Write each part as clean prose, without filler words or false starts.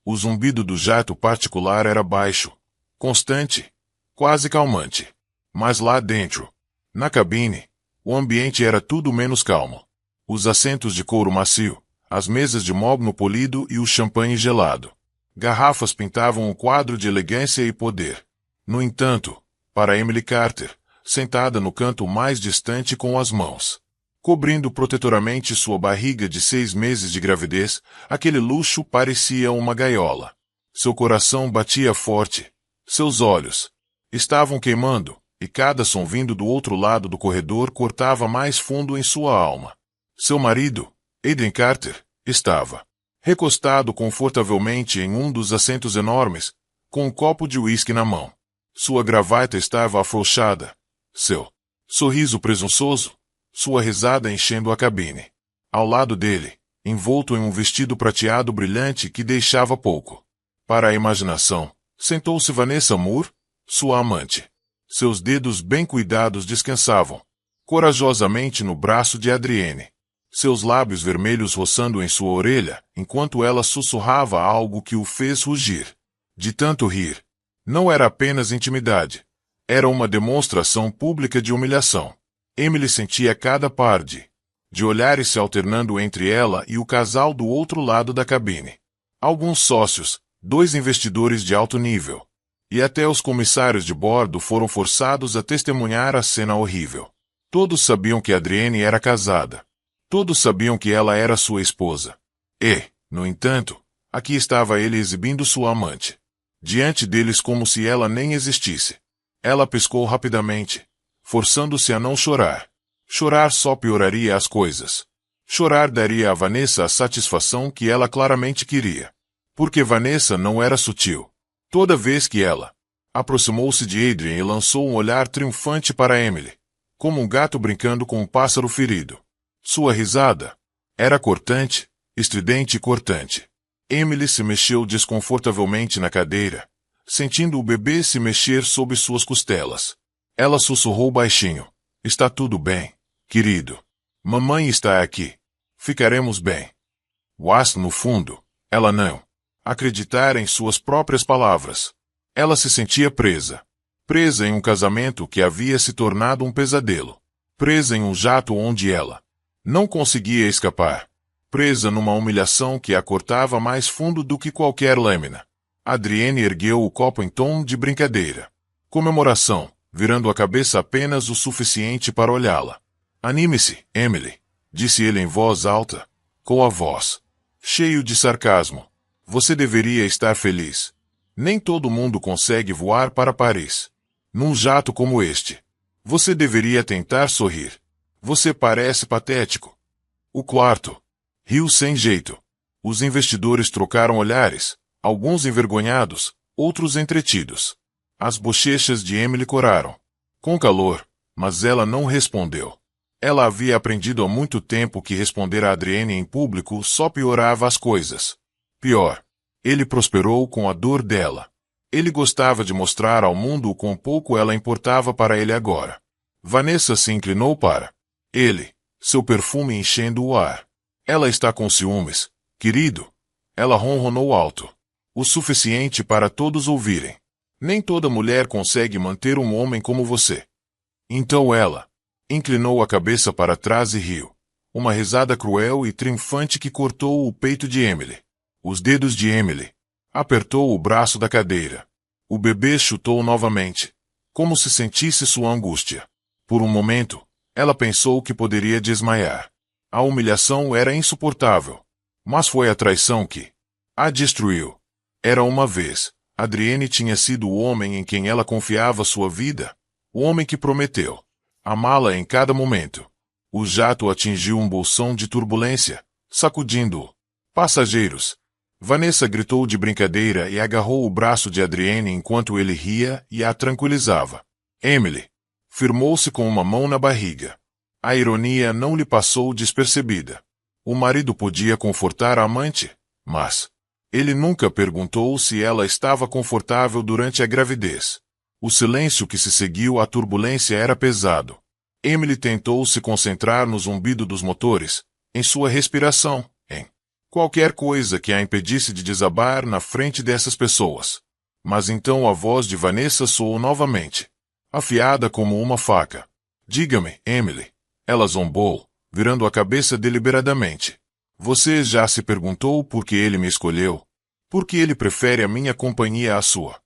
O zumbido do jato particular era baixo, constante, quase calmante. Mas lá dentro, na cabine, o ambiente era tudo menos calmo. Os assentos de couro macio, as mesas de mogno polido e o champanhe gelado. Garrafas pintavam um quadro de elegância e poder. No entanto, para Emily Carter, sentada no canto mais distante com as mãos cobrindo protetoramente sua barriga de 6 meses de gravidez, aquele luxo parecia uma gaiola. Seu coração batia forte. Seus olhos estavam queimando, e cada som vindo do outro lado do corredor cortava mais fundo em sua alma. Seu marido, Aiden Carter, estava recostado confortavelmente em um dos assentos enormes, com um copo de uísque na mão. Sua gravata estava afrouxada. Seu sorriso presunçoso, sua risada enchendo a cabine. Ao lado dele, envolto em um vestido prateado brilhante que deixava pouco para a imaginação, sentou-se Vanessa Moore, sua amante. Seus dedos bem cuidados descansavam corajosamente no braço de Adrienne. Seus lábios vermelhos roçando em sua orelha, enquanto ela sussurrava algo que o fez rugir. De tanto rir. Não era apenas intimidade. Era uma demonstração pública de humilhação. Emily sentia cada par de olhares se alternando entre ela e o casal do outro lado da cabine. Alguns sócios, 2 investidores de alto nível, e até os comissários de bordo foram forçados a testemunhar a cena horrível. Todos sabiam que Adrienne era casada. Todos sabiam que ela era sua esposa. E, no entanto, aqui estava ele exibindo sua amante. Diante deles como se ela nem existisse. Ela piscou rapidamente, forçando-se a não chorar. Chorar só pioraria as coisas. Chorar daria a Vanessa a satisfação que ela claramente queria. Porque Vanessa não era sutil. Toda vez que ela aproximou-se de Adrian e lançou um olhar triunfante para Emily, como um gato brincando com um pássaro ferido. Sua risada era cortante, estridente e cortante. Emily se mexeu desconfortavelmente na cadeira, sentindo o bebê se mexer sob suas costelas. Ela sussurrou baixinho. Está tudo bem, querido. Mamãe está aqui. Ficaremos bem. Was, no fundo, ela não acreditara em suas próprias palavras. Ela se sentia presa. Presa em um casamento que havia se tornado um pesadelo. Presa em um jato onde ela não conseguia escapar. Presa numa humilhação que a cortava mais fundo do que qualquer lâmina. Adrienne ergueu o copo em tom de brincadeira. Comemoração, virando a cabeça apenas o suficiente para olhá-la. Anime-se, Emily, disse ele em voz alta, com a voz cheio de sarcasmo. Você deveria estar feliz. Nem todo mundo consegue voar para Paris. Num jato como este. Você deveria tentar sorrir. Você parece patético. O quarto riu sem jeito. Os investidores trocaram olhares, alguns envergonhados, outros entretidos. As bochechas de Emily coraram, com calor, mas ela não respondeu. Ela havia aprendido há muito tempo que responder a Adrienne em público só piorava as coisas. Pior, ele prosperou com a dor dela. Ele gostava de mostrar ao mundo o quão pouco ela importava para ele agora. Vanessa se inclinou para ele, seu perfume enchendo o ar. Ela está com ciúmes, querido. Ela ronronou alto. O suficiente para todos ouvirem. Nem toda mulher consegue manter um homem como você. Então ela inclinou a cabeça para trás e riu. Uma risada cruel e triunfante que cortou o peito de Emily. Os dedos de Emily apertou o braço da cadeira. O bebê chutou novamente, como se sentisse sua angústia. Por um momento, ela pensou que poderia desmaiar. A humilhação era insuportável. Mas foi a traição que a destruiu. Era uma vez. Adrienne tinha sido o homem em quem ela confiava sua vida. O homem que prometeu amá-la em cada momento. O jato atingiu um bolsão de turbulência, sacudindo-o. Passageiros. Vanessa gritou de brincadeira e agarrou o braço de Adrienne enquanto ele ria e a tranquilizava. Emily firmou-se com uma mão na barriga. A ironia não lhe passou despercebida. O marido podia confortar a amante, mas ele nunca perguntou se ela estava confortável durante a gravidez. O silêncio que se seguiu à turbulência era pesado. Emily tentou se concentrar no zumbido dos motores, em sua respiração, em Qualquer coisa que a impedisse de desabar na frente dessas pessoas. Mas então a voz de Vanessa soou novamente, afiada como uma faca. Diga-me, Emily. Ela zombou, virando a cabeça deliberadamente. Você já se perguntou por que ele me escolheu? Por que ele prefere a minha companhia à sua?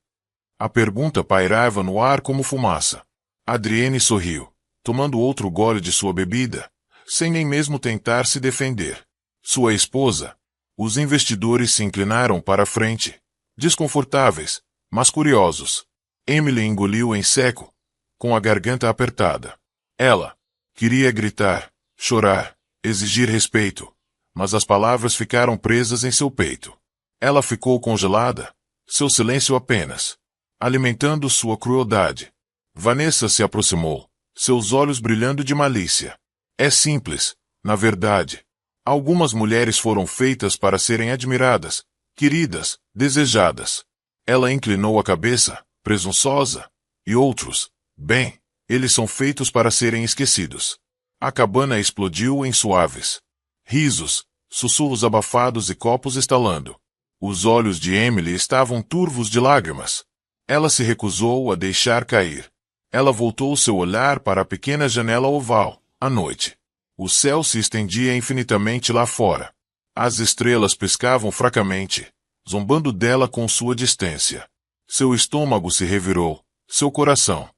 A pergunta pairava no ar como fumaça. Adrienne sorriu, tomando outro gole de sua bebida, sem nem mesmo tentar se defender. Sua esposa. Os investidores se inclinaram para a frente, desconfortáveis, mas curiosos. Emily engoliu em seco, com a garganta apertada. Ela queria gritar, chorar, exigir respeito, mas as palavras ficaram presas em seu peito. Ela ficou congelada, seu silêncio apenas, alimentando sua crueldade. Vanessa se aproximou, seus olhos brilhando de malícia. É simples, na verdade. Algumas mulheres foram feitas para serem admiradas, queridas, desejadas. Ela inclinou a cabeça, presunçosa, e outros, bem, eles são feitos para serem esquecidos. A cabana explodiu em suaves risos, sussurros abafados e copos estalando. Os olhos de Emily estavam turvos de lágrimas. Ela se recusou a deixar cair. Ela voltou seu olhar para a pequena janela oval, à noite. O céu se estendia infinitamente lá fora. As estrelas piscavam fracamente, zombando dela com sua distância. Seu estômago se revirou, seu coração.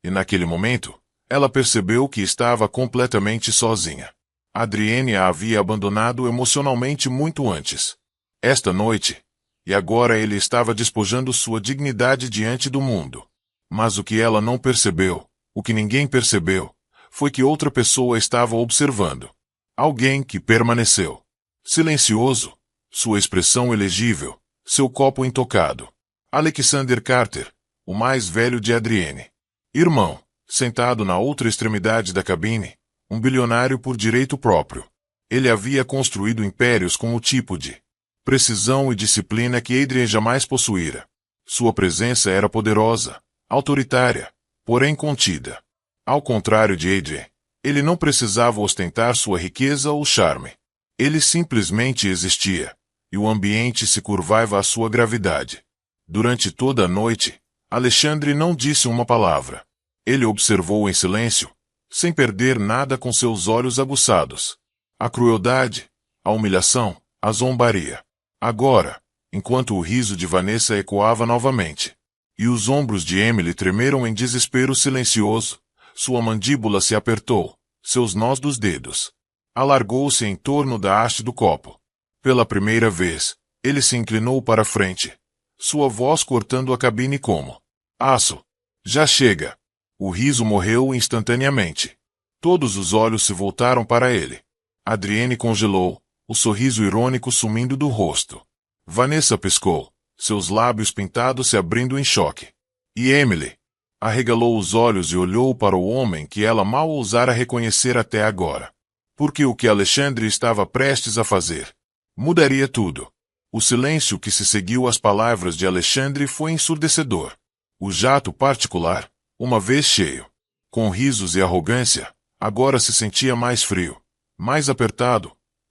E naquele momento, ela percebeu que estava completamente sozinha. Adrienne a havia abandonado emocionalmente muito antes. Esta noite. E agora ele estava despojando sua dignidade diante do mundo. Mas o que ela não percebeu, o que ninguém percebeu, foi que outra pessoa estava observando. Alguém que permaneceu. Silencioso, sua expressão elegível, seu copo intocado. Alexander Carter, o mais velho de Adrienne. Irmão, sentado na outra extremidade da cabine, um bilionário por direito próprio. Ele havia construído impérios com o tipo de precisão e disciplina que Adrienne jamais possuíra. Sua presença era poderosa, autoritária, porém contida. Ao contrário de Adrienne, ele não precisava ostentar sua riqueza ou charme. Ele simplesmente existia, e o ambiente se curvava à sua gravidade. Durante toda a noite, Alexandre não disse uma palavra. Ele observou em silêncio, sem perder nada com seus olhos aguçados. A crueldade, a humilhação, a zombaria. Agora, enquanto o riso de Vanessa ecoava novamente, e os ombros de Emily tremeram em desespero silencioso, sua mandíbula se apertou, seus nós dos dedos. Alargou-se em torno da haste do copo. Pela primeira vez, ele se inclinou para a frente, sua voz cortando a cabine como: aço. Já chega. O riso morreu instantaneamente. Todos os olhos se voltaram para ele. Adrienne congelou, o sorriso irônico sumindo do rosto. Vanessa piscou, seus lábios pintados se abrindo em choque. E Emily arregalou os olhos e olhou para o homem que ela mal ousara reconhecer até agora. Porque o que Alexandre estava prestes a fazer mudaria tudo. O silêncio que se seguiu às palavras de Alexandre foi ensurdecedor. O jato particular, uma vez cheio, com risos e arrogância, agora se sentia mais frio, mais apertado,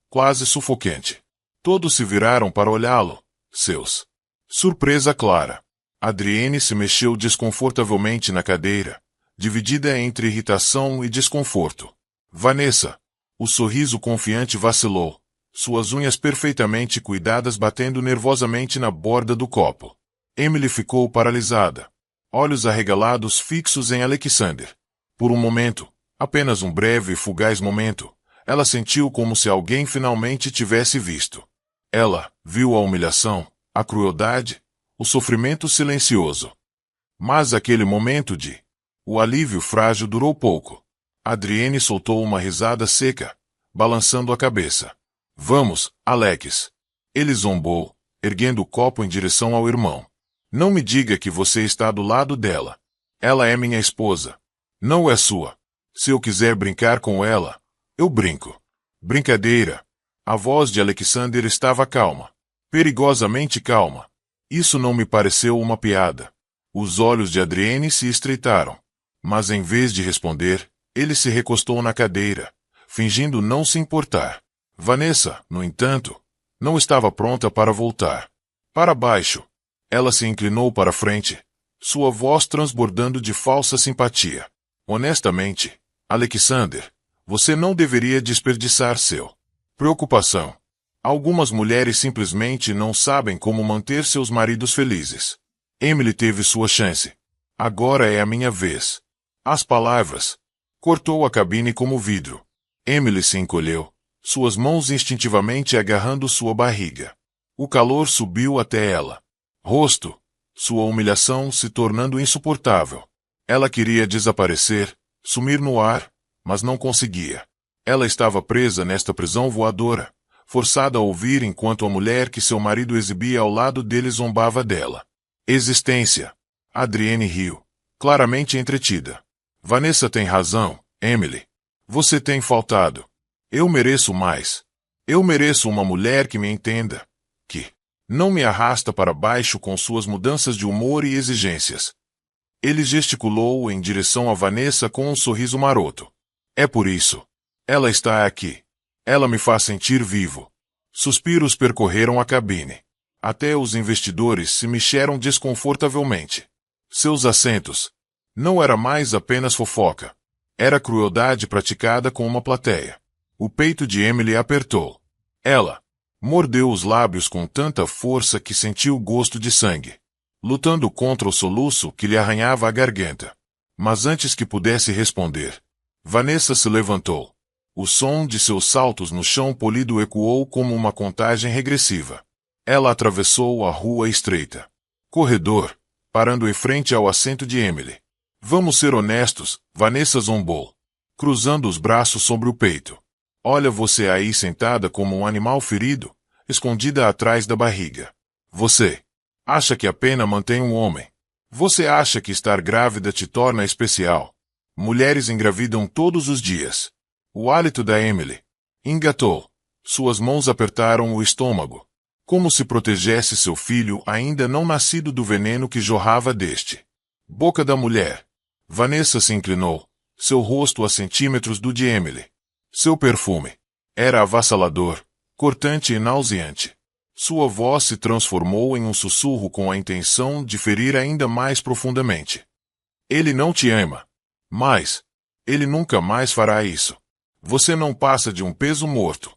quase sufocante. Todos se viraram para olhá-lo, seus. Surpresa clara. Adrienne se mexeu desconfortavelmente na cadeira, dividida entre irritação e desconforto. Vanessa. O sorriso confiante vacilou, suas unhas perfeitamente cuidadas batendo nervosamente na borda do copo. Emily ficou paralisada, olhos arregalados fixos em Alexander. Por um momento, apenas um breve e fugaz momento, ela sentiu como se alguém finalmente tivesse visto. Ela viu a humilhação, a crueldade, o sofrimento silencioso. Mas aquele momento o alívio frágil durou pouco. Adrienne soltou uma risada seca, balançando a cabeça. Vamos, Alex. Ele zombou, erguendo o copo em direção ao irmão. Não me diga que você está do lado dela. Ela é minha esposa. Não é sua. Se eu quiser brincar com ela, eu brinco. Brincadeira. A voz de Alexander estava calma. Perigosamente calma. Isso não me pareceu uma piada. Os olhos de Adrienne se estreitaram. Mas em vez de responder, ele se recostou na cadeira, fingindo não se importar. Vanessa, no entanto, não estava pronta para voltar para baixo. Ela se inclinou para frente, sua voz transbordando de falsa simpatia. Honestamente, Alexander, você não deveria desperdiçar seu preocupação. Algumas mulheres simplesmente não sabem como manter seus maridos felizes. Emily teve sua chance. Agora é a minha vez. As palavras. Cortou a cabine como vidro. Emily se encolheu, suas mãos instintivamente agarrando sua barriga. O calor subiu até ela. Rosto. Sua humilhação se tornando insuportável. Ela queria desaparecer, sumir no ar, mas não conseguia. Ela estava presa nesta prisão voadora, forçada a ouvir enquanto a mulher que seu marido exibia ao lado dele zombava dela. Existência. Adrienne riu, claramente entretida. Vanessa tem razão, Emily. Você tem faltado. Eu mereço mais. Eu mereço uma mulher que me entenda, que não me arrasta para baixo com suas mudanças de humor e exigências. Ele gesticulou em direção a Vanessa com um sorriso maroto. É por isso. Ela está aqui. Ela me faz sentir vivo. Suspiros percorreram a cabine. Até os investidores se mexeram desconfortavelmente. Seus assentos. Não era mais apenas fofoca. Era crueldade praticada com uma plateia. O peito de Emily apertou. Ela mordeu os lábios com tanta força que sentiu o gosto de sangue, lutando contra o soluço que lhe arranhava a garganta. Mas antes que pudesse responder, Vanessa se levantou. O som de seus saltos no chão polido ecoou como uma contagem regressiva. Ela atravessou a rua estreita. Corredor, parando em frente ao assento de Emily. Vamos ser honestos, Vanessa zombou, cruzando os braços sobre o peito. Olha você aí sentada como um animal ferido, escondida atrás da barriga. Você acha que a pena mantém um homem. Você acha que estar grávida te torna especial. Mulheres engravidam todos os dias. O hálito da Emily engatou. Suas mãos apertaram o estômago, como se protegesse seu filho ainda não nascido do veneno que jorrava deste. Boca da mulher. Vanessa se inclinou, seu rosto a centímetros do de Emily. Seu perfume era avassalador, cortante e nauseante. Sua voz se transformou em um sussurro com a intenção de ferir ainda mais profundamente. Ele não te ama. Mas ele nunca mais fará isso. Você não passa de um peso morto.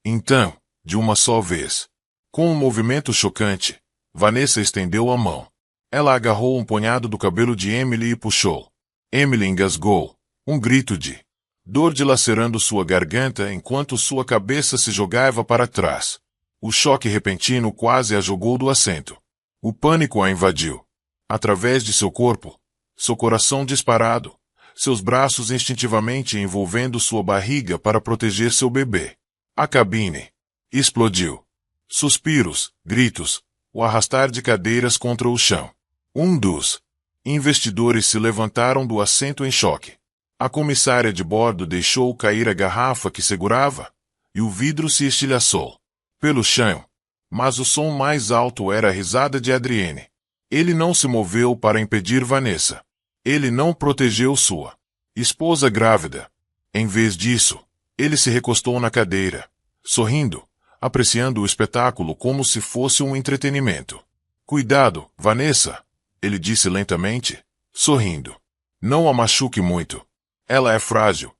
Então, de uma só vez, com um movimento chocante, Vanessa estendeu a mão. Ela agarrou um punhado do cabelo de Emily e puxou. Emily engasgou, um grito de dor dilacerando sua garganta enquanto sua cabeça se jogava para trás. O choque repentino quase a jogou do assento. O pânico a invadiu. Através de seu corpo, seu coração disparado, seus braços instintivamente envolvendo sua barriga para proteger seu bebê. A cabine explodiu. Suspiros, gritos, o arrastar de cadeiras contra o chão. Um dos investidores se levantaram do assento em choque. A comissária de bordo deixou cair a garrafa que segurava, e o vidro se estilhaçou pelo chão. Mas o som mais alto era a risada de Adrienne. Ele não se moveu para impedir Vanessa. Ele não protegeu sua esposa grávida. Em vez disso, ele se recostou na cadeira, sorrindo, apreciando o espetáculo como se fosse um entretenimento. Cuidado, Vanessa, ele disse lentamente, sorrindo. Não a machuque muito. Ela é frágil.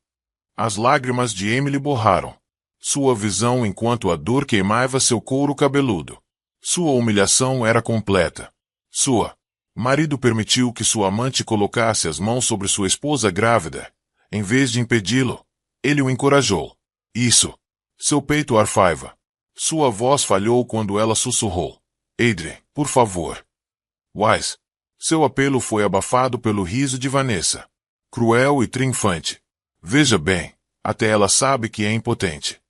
As lágrimas de Emily borraram sua visão enquanto a dor queimava seu couro cabeludo. Sua humilhação era completa. Sua marido permitiu que sua amante colocasse as mãos sobre sua esposa grávida. Em vez de impedi-lo, ele o encorajou. Isso. Seu peito arfava. Sua voz falhou quando ela sussurrou. Adrien, por favor. Wise. Seu apelo foi abafado pelo riso de Vanessa. Cruel e triunfante. Veja bem, até ela sabe que é impotente.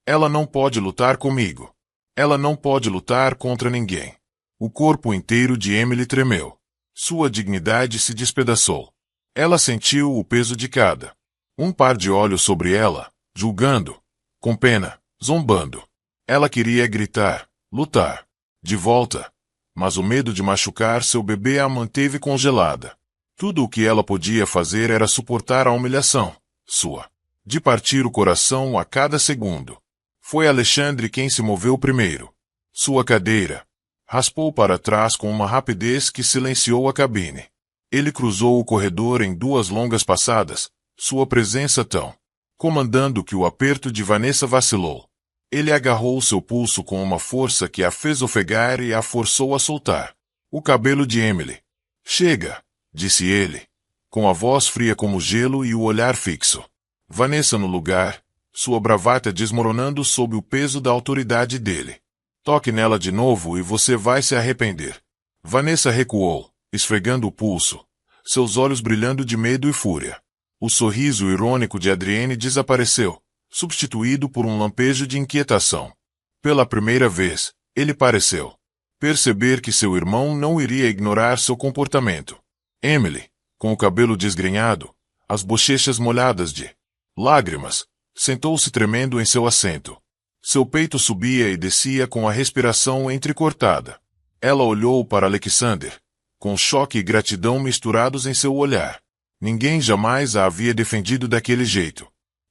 Ela não pode lutar comigo. Ela não pode lutar contra ninguém. O corpo inteiro de Emily tremeu. Sua dignidade se despedaçou. Ela sentiu o peso de cada um par de olhos sobre ela, julgando, com pena, zombando. Ela queria gritar, lutar, de volta, mas o medo de machucar seu bebê a manteve congelada. Tudo o que ela podia fazer era suportar a humilhação, sua de partir o coração a cada segundo. Foi Alexandre quem se moveu primeiro. Sua cadeira raspou para trás com uma rapidez que silenciou a cabine. Ele cruzou o corredor em 2 longas passadas, sua presença tão comandando que o aperto de Vanessa vacilou. Ele agarrou seu pulso com uma força que a fez ofegar e a forçou a soltar o cabelo de Emily. Chega, disse ele, com a voz fria como gelo e o olhar fixo. Vanessa no lugar, sua bravata desmoronando sob o peso da autoridade dele. Toque nela de novo e você vai se arrepender. Vanessa recuou, esfregando o pulso, seus olhos brilhando de medo e fúria. O sorriso irônico de Adrienne desapareceu, substituído por um lampejo de inquietação. Pela primeira vez, ele pareceu perceber que seu irmão não iria ignorar seu comportamento. Emily, com o cabelo desgrenhado, as bochechas molhadas de lágrimas, sentou-se tremendo em seu assento. Seu peito subia e descia com a respiração entrecortada. Ela olhou para Alexander, com choque e gratidão misturados em seu olhar. Ninguém jamais a havia defendido daquele jeito.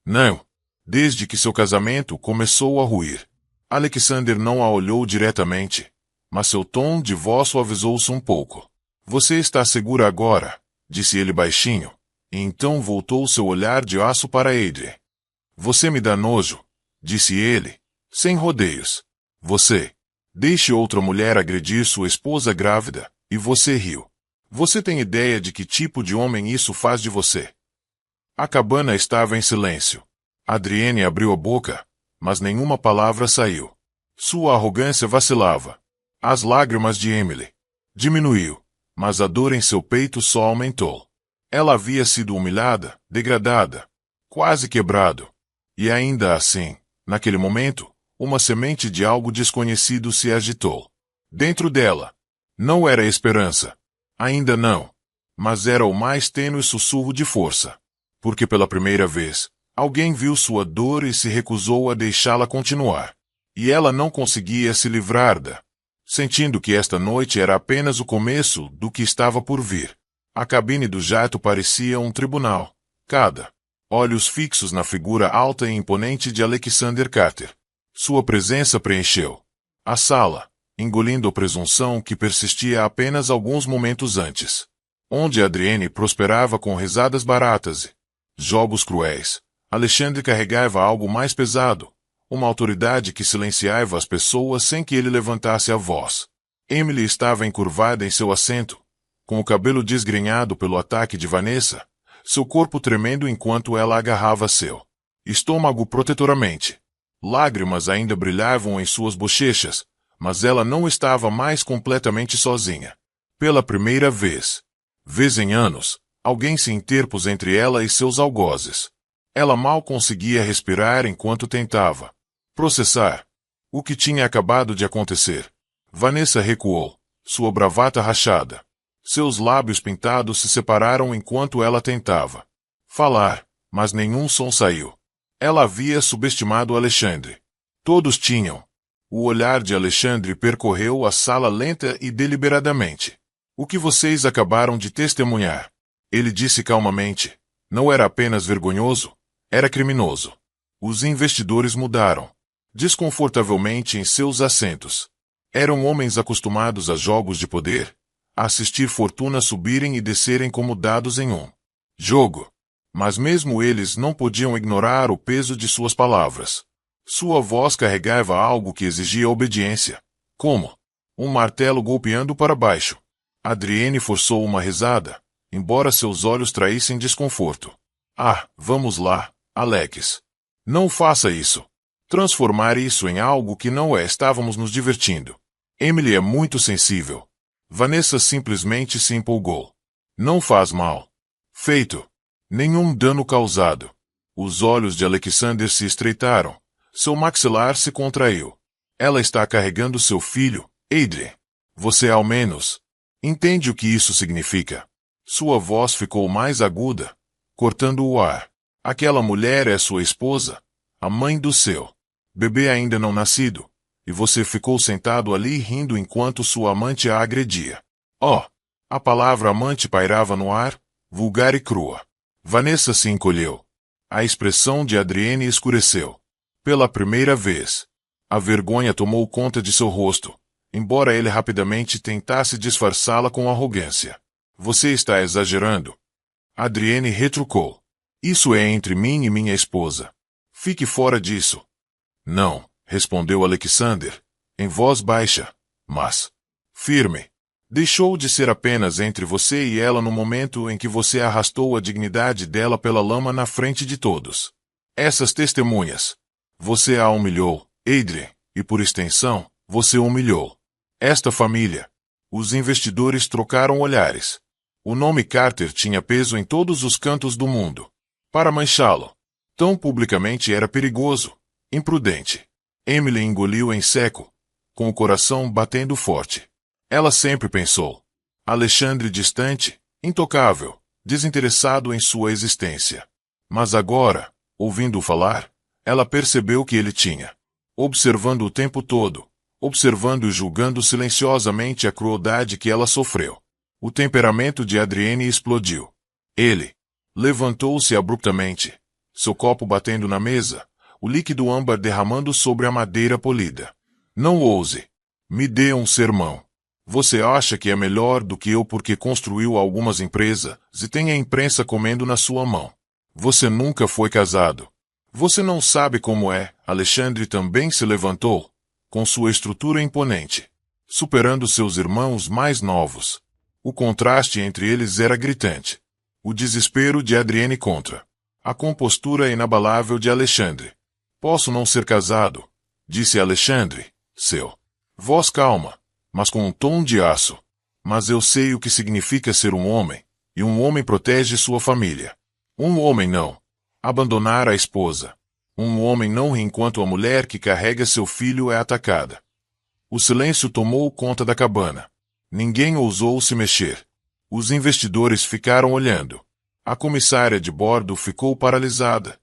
Não, desde que seu casamento começou a ruir. Alexander não a olhou diretamente, mas seu tom de voz suavizou-se um pouco. Você está segura agora, disse ele baixinho, e então voltou seu olhar de aço para Adrienne. Você me dá nojo, disse ele, sem rodeios. Você deixe outra mulher agredir sua esposa grávida, e você riu. Você tem ideia de que tipo de homem isso faz de você? A cabana estava em silêncio. Adrienne abriu a boca, mas nenhuma palavra saiu. Sua arrogância vacilava. As lágrimas de Emily diminuiu, mas a dor em seu peito só aumentou. Ela havia sido humilhada, degradada, quase quebrado. E ainda assim, naquele momento, uma semente de algo desconhecido se agitou. Dentro dela. Não era esperança. Ainda não. Mas era o mais tênue sussurro de força. Porque pela primeira vez, alguém viu sua dor e se recusou a deixá-la continuar. E ela não conseguia se livrar da. Sentindo que esta noite era apenas o começo do que estava por vir. A cabine do jato parecia um tribunal. Cada olhos fixos na figura alta e imponente de Alexander Carter. Sua presença preencheu a sala, engolindo a presunção que persistia apenas alguns momentos antes. Onde Adrienne prosperava com risadas baratas e jogos cruéis, Alexandre carregava algo mais pesado, uma autoridade que silenciava as pessoas sem que ele levantasse a voz. Emily estava encurvada em seu assento, com o cabelo desgrenhado pelo ataque de Vanessa, seu corpo tremendo enquanto ela agarrava seu estômago protetoramente. Lágrimas ainda brilhavam em suas bochechas, mas ela não estava mais completamente sozinha. Pela primeira vez em anos, alguém se interpôs entre ela e seus algozes. Ela mal conseguia respirar enquanto tentava processar o que tinha acabado de acontecer. Vanessa recuou, sua bravata rachada. Seus lábios pintados se separaram enquanto ela tentava falar, mas nenhum som saiu. Ela havia subestimado Alexandre. Todos tinham. O olhar de Alexandre percorreu a sala lenta e deliberadamente. O que vocês acabaram de testemunhar, ele disse calmamente, não era apenas vergonhoso, era criminoso. Os investidores mudaram desconfortavelmente em seus assentos. Eram homens acostumados a jogos de poder, a assistir fortunas subirem e descerem como dados em um jogo. Mas mesmo eles não podiam ignorar o peso de suas palavras. Sua voz carregava algo que exigia obediência, como um martelo golpeando para baixo. Adrienne forçou uma risada, embora seus olhos traíssem desconforto. Ah, vamos lá, Alex. Não faça isso. Transformar isso em algo que não é. Estávamos nos divertindo. Emily é muito sensível. Vanessa simplesmente se empolgou. Não faz mal. Feito. Nenhum dano causado. Os olhos de Alexander se estreitaram. Seu maxilar se contraiu. Ela está carregando seu filho, Adrienne. Você ao menos entende o que isso significa. Sua voz ficou mais aguda, cortando o ar. Aquela mulher é sua esposa, a mãe do seu bebê ainda não nascido, e você ficou sentado ali rindo enquanto sua amante a agredia. Oh! A palavra amante pairava no ar, vulgar e crua. Vanessa se encolheu. A expressão de Adrienne escureceu. Pela primeira vez, a vergonha tomou conta de seu rosto, embora ele rapidamente tentasse disfarçá-la com arrogância. Você está exagerando. Adrienne retrucou. Isso é entre mim e minha esposa. Fique fora disso. Não, respondeu Alexander, em voz baixa, mas firme. Deixou de ser apenas entre você e ela no momento em que você arrastou a dignidade dela pela lama na frente de todos. Essas testemunhas. Você a humilhou, Adrien, e por extensão, você humilhou esta família. Os investidores trocaram olhares. O nome Carter tinha peso em todos os cantos do mundo. Para manchá-lo tão publicamente era perigoso, imprudente. Emily engoliu em seco, com o coração batendo forte. Ela sempre pensou. Alexandre distante, intocável, desinteressado em sua existência. Mas agora, ouvindo-o falar, ela percebeu que ele tinha, observando o tempo todo, observando e julgando silenciosamente a crueldade que ela sofreu. O temperamento de Adrienne explodiu. Ele levantou-se abruptamente, seu copo batendo na mesa, o líquido âmbar derramando sobre a madeira polida. Não ouse. Me dê um sermão. Você acha que é melhor do que eu porque construiu algumas empresas e tem a imprensa comendo na sua mão. Você nunca foi casado. Você não sabe como é. Alexandre também se levantou, com sua estrutura imponente, superando seus irmãos mais novos. O contraste entre eles era gritante. O desespero de Adrienne contra a compostura inabalável de Alexandre. Posso não ser casado, disse Alexandre, seu voz calma, mas com um tom de aço. Mas eu sei o que significa ser um homem, e um homem protege sua família. Um homem não abandonar a esposa. Um homem não ri enquanto a mulher que carrega seu filho é atacada. O silêncio tomou conta da cabana. Ninguém ousou se mexer. Os investidores ficaram olhando. A comissária de bordo ficou paralisada.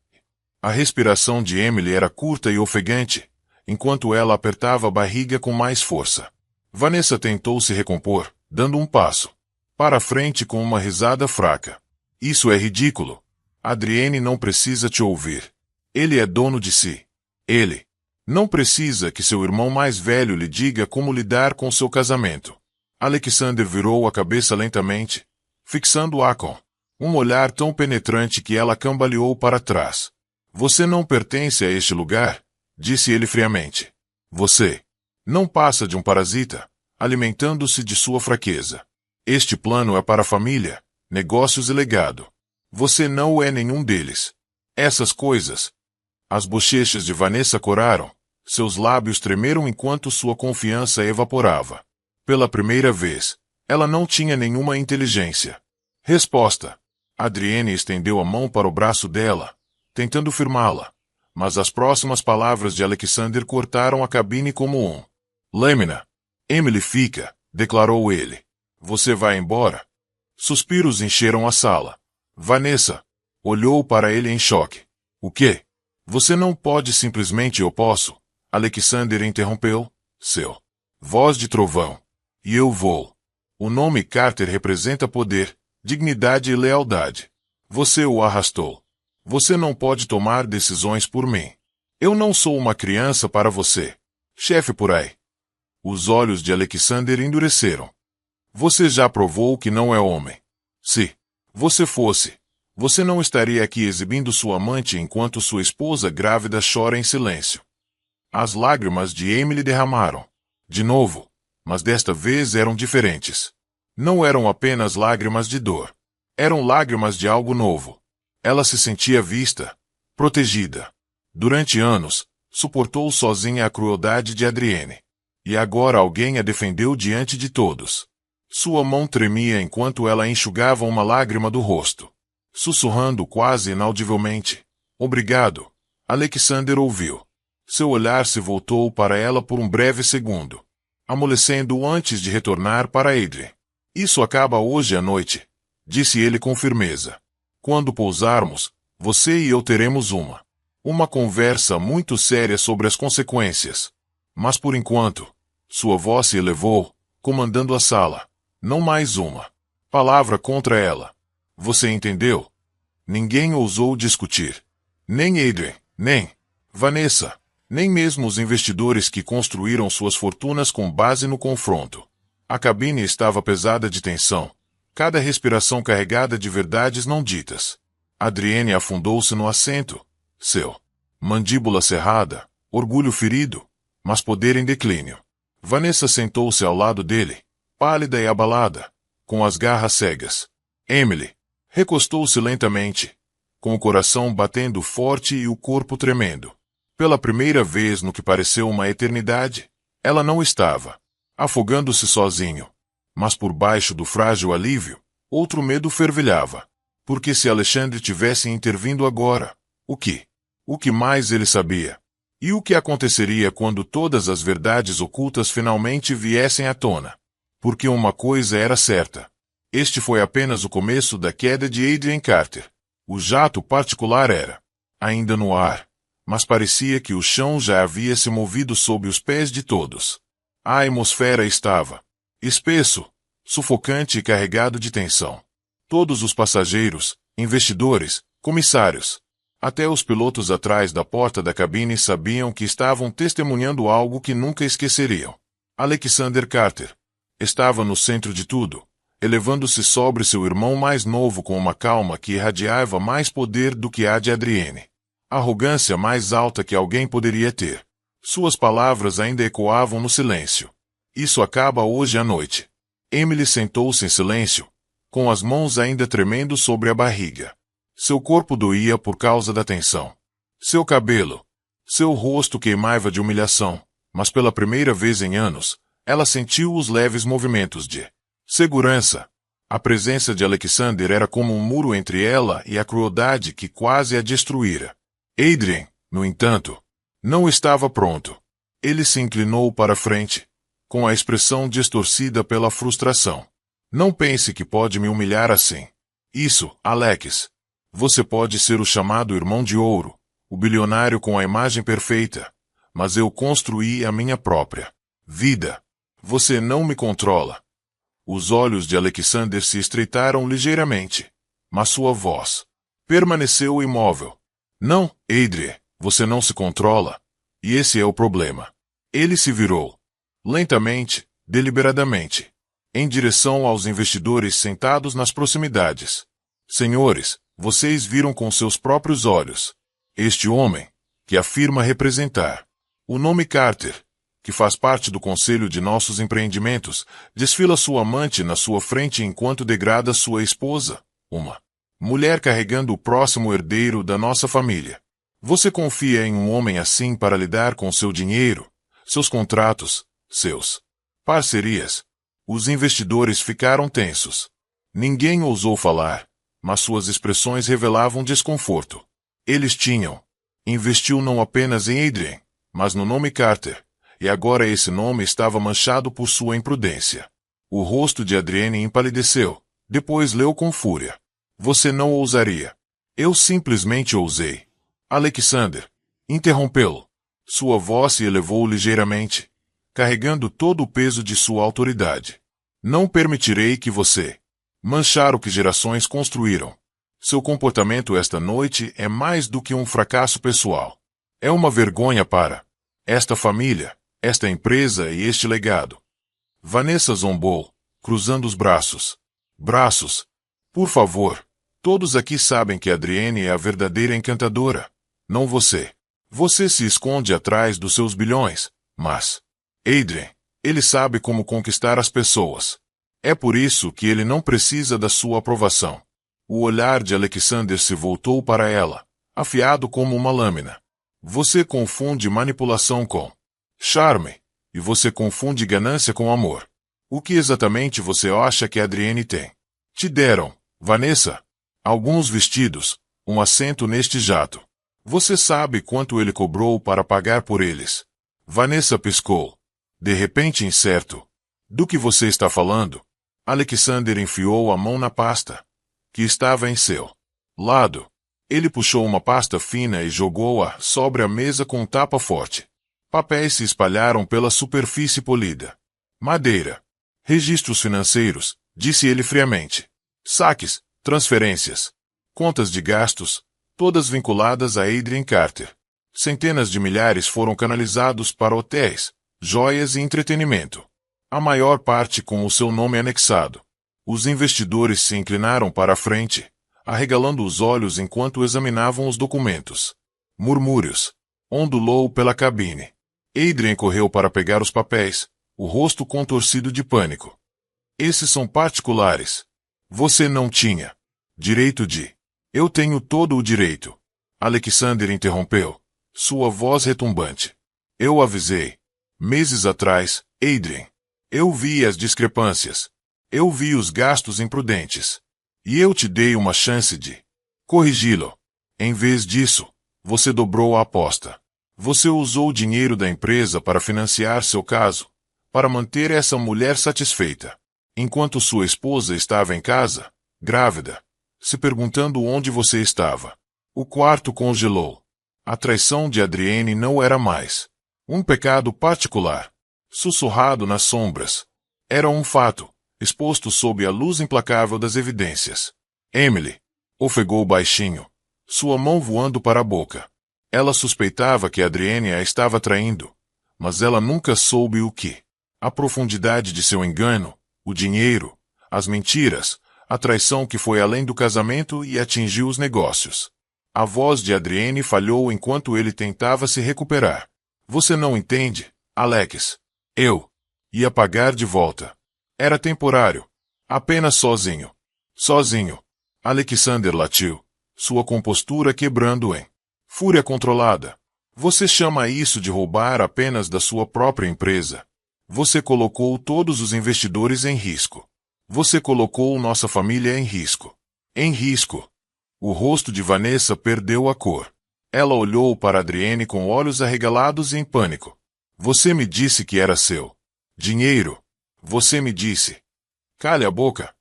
A respiração de Emily era curta e ofegante, enquanto ela apertava a barriga com mais força. Vanessa tentou se recompor, dando um passo para frente com uma risada fraca. Isso é ridículo. Adrienne não precisa te ouvir. Ele é dono de si. Ele não precisa que seu irmão mais velho lhe diga como lidar com seu casamento. Alexander virou a cabeça lentamente, fixando-a com um olhar tão penetrante que ela cambaleou para trás. Você não pertence a este lugar, disse ele friamente. Você não passa de um parasita, alimentando-se de sua fraqueza. Este plano é para a família, negócios e legado. Você não é nenhum deles. Essas coisas. As bochechas de Vanessa coraram, seus lábios tremeram enquanto sua confiança evaporava. Pela primeira vez, ela não tinha nenhuma inteligência. Resposta. Adrienne estendeu a mão para o braço dela, tentando firmá-la, mas as próximas palavras de Alexander cortaram a cabine como um lâmina. Emily fica, declarou ele. Você vai embora? Suspiros encheram a sala. Vanessa olhou para ele em choque. O quê? Você não pode simplesmente eu posso. Alexander interrompeu. Seu voz de trovão. E eu vou. O nome Carter representa poder, dignidade e lealdade. Você o arrastou. Você não pode tomar decisões por mim. Eu não sou uma criança para você. Chefe por aí. Os olhos de Alexander endureceram. Você já provou que não é homem. Se você fosse, você não estaria aqui exibindo sua amante enquanto sua esposa grávida chora em silêncio. As lágrimas de Emily derramaram. De novo, mas desta vez eram diferentes. Não eram apenas lágrimas de dor. Eram lágrimas de algo novo. Ela se sentia vista, protegida. Durante anos, suportou sozinha a crueldade de Adrienne. E agora alguém a defendeu diante de todos. Sua mão tremia enquanto ela enxugava uma lágrima do rosto. Sussurrando quase inaudivelmente. Obrigado. Alexander ouviu. Seu olhar se voltou para ela por um breve segundo, amolecendo antes de retornar para Adrien. Isso acaba hoje à noite, disse ele com firmeza. Quando pousarmos, você e eu teremos uma conversa muito séria sobre as consequências. Mas por enquanto, sua voz se elevou, comandando a sala. Não mais uma palavra contra ela. Você entendeu? Ninguém ousou discutir. Nem Adrien, nem Vanessa, nem mesmo os investidores que construíram suas fortunas com base no confronto. A cabine estava pesada de tensão, cada respiração carregada de verdades não ditas. Adrienne afundou-se no assento, seu mandíbula cerrada, orgulho ferido, mas poder em declínio. Vanessa sentou-se ao lado dele, pálida e abalada, com as garras cegas. Emily recostou-se lentamente, com o coração batendo forte e o corpo tremendo. Pela primeira vez no que pareceu uma eternidade, ela não estava afogando-se sozinho. Mas por baixo do frágil alívio, outro medo fervilhava. Porque se Alexandre tivesse intervindo agora, o que mais ele sabia? E o que aconteceria quando todas as verdades ocultas finalmente viessem à tona? Porque uma coisa era certa. Este foi apenas o começo da queda de Adrien Carter. O jato particular era ainda no ar, mas parecia que o chão já havia se movido sob os pés de todos. A atmosfera estava espesso, sufocante e carregado de tensão. Todos os passageiros, investidores, comissários, até os pilotos atrás da porta da cabine sabiam que estavam testemunhando algo que nunca esqueceriam. Alexander Carter estava no centro de tudo, elevando-se sobre seu irmão mais novo com uma calma que irradiava mais poder do que a de Adrienne. Arrogância mais alta que alguém poderia ter. Suas palavras ainda ecoavam no silêncio. Isso acaba hoje à noite. Emily sentou-se em silêncio, com as mãos ainda tremendo sobre a barriga. Seu corpo doía por causa da tensão. Seu cabelo, seu rosto queimava de humilhação, mas pela primeira vez em anos, ela sentiu os leves movimentos de segurança. A presença de Alexander era como um muro entre ela e a crueldade que quase a destruíra. Adrien, no entanto, não estava pronto. Ele se inclinou para a frente, com a expressão distorcida pela frustração. Não pense que pode me humilhar assim. Isso, Alex. Você pode ser o chamado irmão de ouro, o bilionário com a imagem perfeita, mas eu construí a minha própria vida. Você não me controla. Os olhos de Alexander se estreitaram ligeiramente, mas sua voz permaneceu imóvel. Não, Adrien, você não se controla. E esse é o problema. Ele se virou, lentamente, deliberadamente, em direção aos investidores sentados nas proximidades. Senhores, vocês viram com seus próprios olhos. Este homem, que afirma representar o nome Carter, que faz parte do conselho de nossos empreendimentos, desfila sua amante na sua frente enquanto degrada sua esposa, uma mulher carregando o próximo herdeiro da nossa família. Você confia em um homem assim para lidar com seu dinheiro, seus contratos, seus parcerias? Os investidores ficaram tensos. Ninguém ousou falar, mas suas expressões revelavam desconforto. Eles tinham investiu não apenas em Adrien, mas no nome Carter, e agora esse nome estava manchado por sua imprudência. O rosto de Adrienne empalideceu, depois leu com fúria. Você não ousaria. Eu simplesmente ousei. Alexander interrompeu-lo. Sua voz se elevou ligeiramente, carregando todo o peso de sua autoridade. Não permitirei que você manchar o que gerações construíram. Seu comportamento esta noite é mais do que um fracasso pessoal. É uma vergonha para esta família, esta empresa e este legado. Vanessa zombou, cruzando os braços. Braços. Por favor. Todos aqui sabem que Adrienne é a verdadeira encantadora. Não você. Você se esconde atrás dos seus bilhões, mas Adrien, ele sabe como conquistar as pessoas. É por isso que ele não precisa da sua aprovação. O olhar de Alexander se voltou para ela, afiado como uma lâmina. Você confunde manipulação com charme, e você confunde ganância com amor. O que exatamente você acha que Adrienne tem? Te deram, Vanessa, alguns vestidos, um assento neste jato. Você sabe quanto ele cobrou para pagar por eles? Vanessa piscou. De repente incerto. Do que você está falando? Alexander enfiou a mão na pasta, que estava em seu lado. Ele puxou uma pasta fina e jogou-a sobre a mesa com um tapa forte. Papéis se espalharam pela superfície polida. Madeira. Registros financeiros, disse ele friamente. Saques, transferências, contas de gastos, todas vinculadas a Adrian Carter. Centenas de milhares foram canalizados para hotéis, joias e entretenimento. A maior parte com o seu nome anexado. Os investidores se inclinaram para a frente, arregalando os olhos enquanto examinavam os documentos. Murmúrios. Ondulou pela cabine. Adrian correu para pegar os papéis, o rosto contorcido de pânico. Esses são particulares. Você não tinha direito de... Eu tenho todo o direito. Alexander interrompeu, sua voz retumbante. Eu avisei. Meses atrás, Adrian. Eu vi as discrepâncias. Eu vi os gastos imprudentes. E eu te dei uma chance de corrigi-lo. Em vez disso, você dobrou a aposta. Você usou o dinheiro da empresa para financiar seu caso, para manter essa mulher satisfeita. Enquanto sua esposa estava em casa, grávida, se perguntando onde você estava. O quarto congelou. A traição de Adrienne não era mais um pecado particular, sussurrado nas sombras. Era um fato, exposto sob a luz implacável das evidências. Emily, ofegou baixinho, sua mão voando para a boca. Ela suspeitava que Adrienne a estava traindo, mas ela nunca soube o que. A profundidade de seu engano, o dinheiro, as mentiras, a traição que foi além do casamento e atingiu os negócios. A voz de Adrienne falhou enquanto ele tentava se recuperar. Você não entende, Alex. Eu ia pagar de volta. Era temporário. Apenas sozinho. Sozinho. Alexander latiu, sua compostura quebrando em fúria controlada. Você chama isso de roubar apenas da sua própria empresa. Você colocou todos os investidores em risco. Você colocou nossa família em risco. Em risco. O rosto de Vanessa perdeu a cor. Ela olhou para Adrienne com olhos arregalados e em pânico. Você me disse que era seu dinheiro. Você me disse. Cale a boca.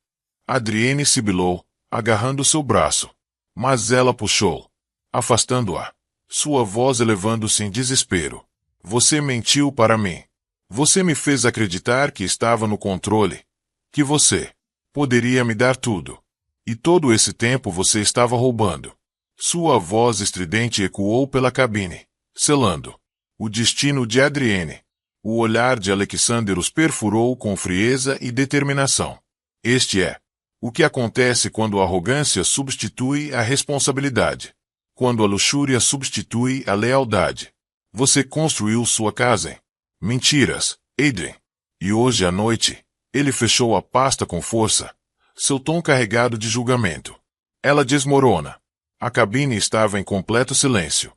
Adrienne sibilou, agarrando seu braço. Mas ela puxou, afastando-a. Sua voz elevando-se em desespero. Você mentiu para mim. Você me fez acreditar que estava no controle. Que você poderia me dar tudo. E todo esse tempo você estava roubando. Sua voz estridente ecoou pela cabine, selando o destino de Adrienne. O olhar de Alexander os perfurou com frieza e determinação. Este é o que acontece quando a arrogância substitui a responsabilidade. Quando a luxúria substitui a lealdade. Você construiu sua casa em mentiras, Adrian. E hoje à noite, ele fechou a pasta com força, seu tom carregado de julgamento. Ela desmorona. A cabine estava em completo silêncio.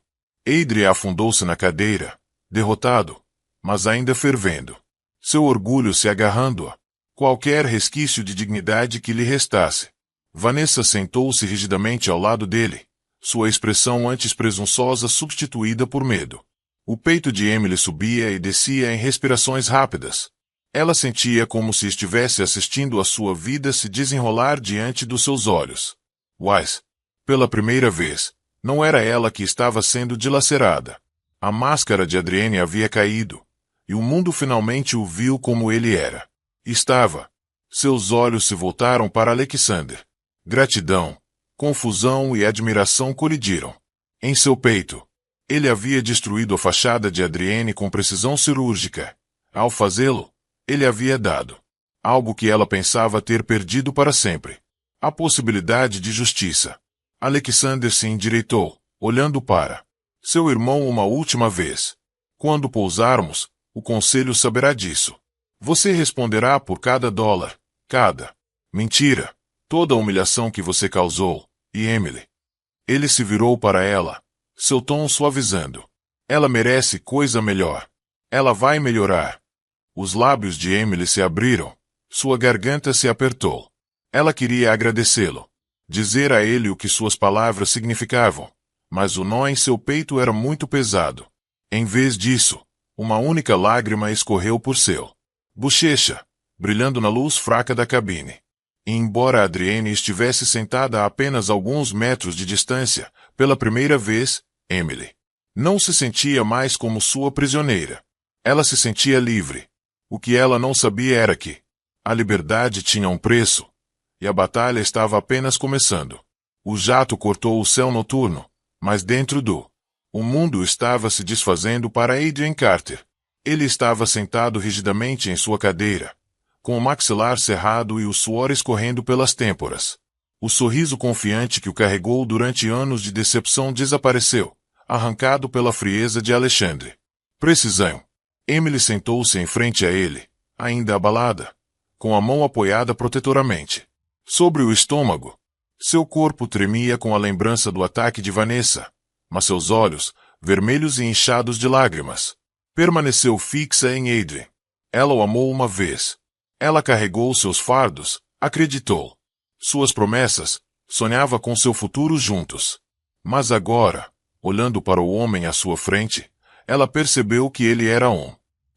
Adrian afundou-se na cadeira, derrotado, mas ainda fervendo. Seu orgulho se agarrando a qualquer resquício de dignidade que lhe restasse. Vanessa sentou-se rigidamente ao lado dele, sua expressão antes presunçosa substituída por medo. O peito de Emily subia e descia em respirações rápidas. Ela sentia como se estivesse assistindo a sua vida se desenrolar diante dos seus olhos. Wise, pela primeira vez, não era ela que estava sendo dilacerada. A máscara de Adrienne havia caído, e o mundo finalmente o viu como ele era. Estava. Seus olhos se voltaram para Alexander. Gratidão, confusão e admiração colidiram. Em seu peito, ele havia destruído a fachada de Adrienne com precisão cirúrgica. Ao fazê-lo, ele havia dado algo que ela pensava ter perdido para sempre. A possibilidade de justiça. Alexander se endireitou, olhando para seu irmão uma última vez. Quando pousarmos, o conselho saberá disso. Você responderá por cada dólar, cada mentira, toda a humilhação que você causou, e Emily. Ele se virou para ela, seu tom suavizando. Ela merece coisa melhor. Ela vai melhorar. Os lábios de Emily se abriram, sua garganta se apertou. Ela queria agradecê-lo, dizer a ele o que suas palavras significavam, mas o nó em seu peito era muito pesado. Em vez disso, uma única lágrima escorreu por seu bochecha, brilhando na luz fraca da cabine. E embora Adrienne estivesse sentada a apenas alguns metros de distância, pela primeira vez, Emily não se sentia mais como sua prisioneira. Ela se sentia livre. O que ela não sabia era que a liberdade tinha um preço, e a batalha estava apenas começando. O jato cortou o céu noturno, Mas dentro o mundo estava se desfazendo para Adrian Carter. Ele estava sentado rigidamente em sua cadeira, com o maxilar cerrado e o suor escorrendo pelas têmporas. O sorriso confiante que o carregou durante anos de decepção desapareceu, arrancado pela frieza de Alexandre. Precisão. Emily sentou-se em frente a ele, ainda abalada, com a mão apoiada protetoramente sobre o estômago. Seu corpo tremia com a lembrança do ataque de Vanessa, mas seus olhos, vermelhos e inchados de lágrimas, permaneceu fixa em Adrian. Ela o amou uma vez. Ela carregou seus fardos, acreditou. Suas promessas, sonhava com seu futuro juntos. Mas agora, olhando para o homem à sua frente, ela percebeu que ele era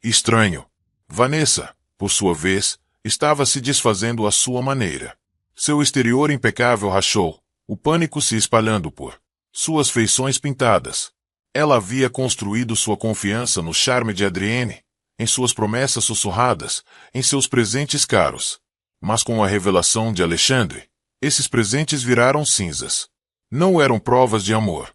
estranho. Vanessa, por sua vez, estava se desfazendo à sua maneira. Seu exterior impecável rachou, o pânico se espalhando por suas feições pintadas. Ela havia construído sua confiança no charme de Adrienne, em suas promessas sussurradas, em seus presentes caros. Mas com a revelação de Alexandre, esses presentes viraram cinzas. Não eram provas de amor.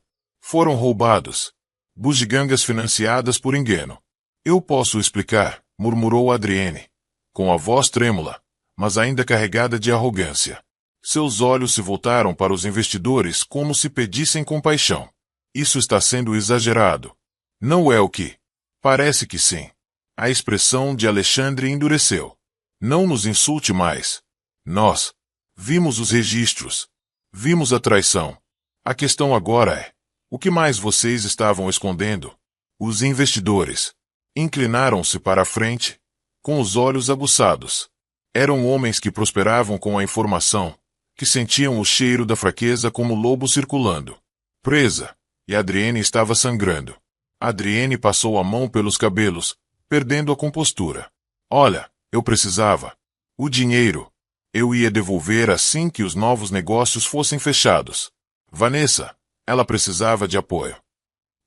Foram roubados. Bugigangas financiadas por engano. Eu posso explicar, murmurou Adrienne, com a voz trêmula, mas ainda carregada de arrogância. Seus olhos se voltaram para os investidores como se pedissem compaixão. Isso está sendo exagerado. Não é o que? Parece que sim. A expressão de Alexandre endureceu. Não nos insulte mais. Nós vimos os registros. Vimos a traição. A questão agora é: o que mais vocês estavam escondendo? Os investidores inclinaram-se para a frente, com os olhos aguçados. Eram homens que prosperavam com a informação, que sentiam o cheiro da fraqueza como lobo circulando. Presa, e Adrienne estava sangrando. Adrienne passou a mão pelos cabelos, perdendo a compostura. Olha, eu precisava. O dinheiro. Eu ia devolver assim que os novos negócios fossem fechados. Vanessa, ela precisava de apoio.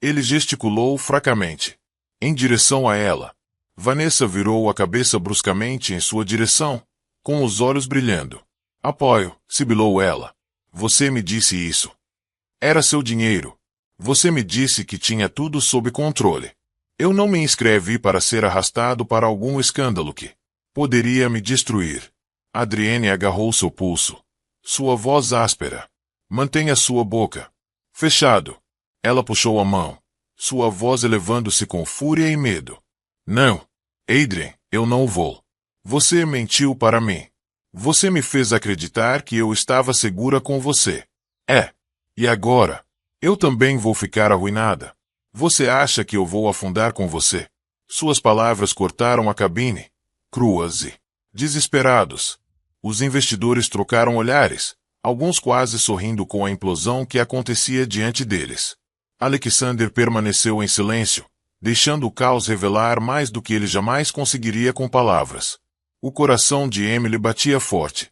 Ele gesticulou fracamente, em direção a ela. Vanessa virou a cabeça bruscamente em sua direção, com os olhos brilhando. Apoio, sibilou ela. Você me disse isso. Era seu dinheiro. Você me disse que tinha tudo sob controle. Eu não me inscrevi para ser arrastado para algum escândalo que poderia me destruir. Adrienne agarrou seu pulso. Sua voz áspera. Mantenha sua boca fechado. Ela puxou a mão, sua voz elevando-se com fúria e medo. Não, Adrian, eu não vou. Você mentiu para mim. Você me fez acreditar que eu estava segura com você. E agora? Eu também vou ficar arruinada. Você acha que eu vou afundar com você? Suas palavras cortaram a cabine, cruas e desesperados. Os investidores trocaram olhares, alguns quase sorrindo com a implosão que acontecia diante deles. Alexander permaneceu em silêncio, deixando o caos revelar mais do que ele jamais conseguiria com palavras. O coração de Emily batia forte.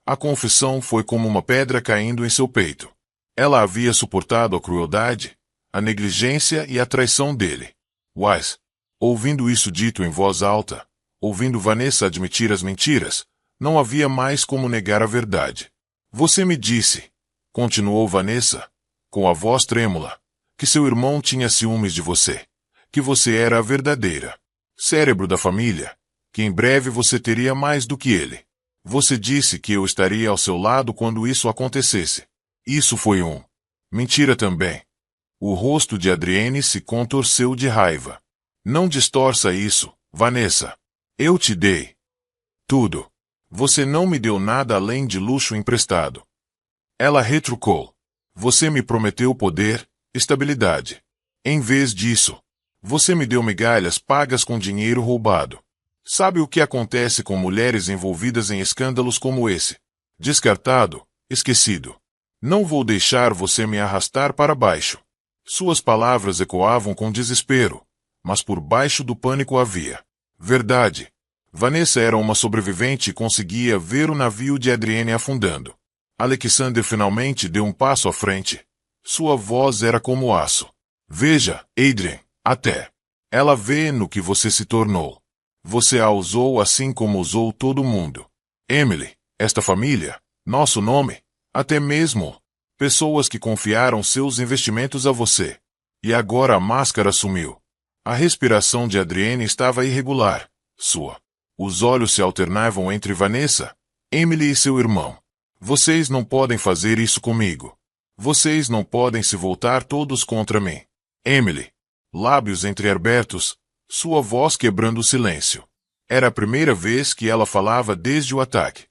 A confissão foi como uma pedra caindo em seu peito. Ela havia suportado a crueldade, a negligência e a traição dele. Mas, ouvindo isso dito em voz alta, ouvindo Vanessa admitir as mentiras, não havia mais como negar a verdade. Você me disse, continuou Vanessa, com a voz trêmula, que seu irmão tinha ciúmes de você, que você era a verdadeira cérebro da família, que em breve você teria mais do que ele. Você disse que eu estaria ao seu lado quando isso acontecesse. Isso foi mentira também. O rosto de Adrienne se contorceu de raiva. Não distorça isso, Vanessa. Eu te dei tudo. Você não me deu nada além de luxo emprestado. Ela retrucou. Você me prometeu poder, estabilidade. Em vez disso, você me deu migalhas pagas com dinheiro roubado. Sabe o que acontece com mulheres envolvidas em escândalos como esse? Descartado, esquecido. Não vou deixar você me arrastar para baixo. Suas palavras ecoavam com desespero, mas por baixo do pânico havia verdade. Vanessa era uma sobrevivente e conseguia ver o navio de Adrienne afundando. Alexander finalmente deu um passo à frente. Sua voz era como aço. Veja, Adrian, até. Ela vê no que você se tornou. Você a usou assim como usou todo mundo. Emily, esta família, nosso nome, até mesmo Pessoas que confiaram seus investimentos a você. E agora a máscara sumiu. A respiração de Adrienne estava irregular. Os olhos se alternavam entre Vanessa, Emily e seu irmão. Vocês não podem fazer isso comigo. Vocês não podem se voltar todos contra mim. Emily. Lábios entreabertos, sua voz quebrando o silêncio. Era a primeira vez que ela falava desde o ataque.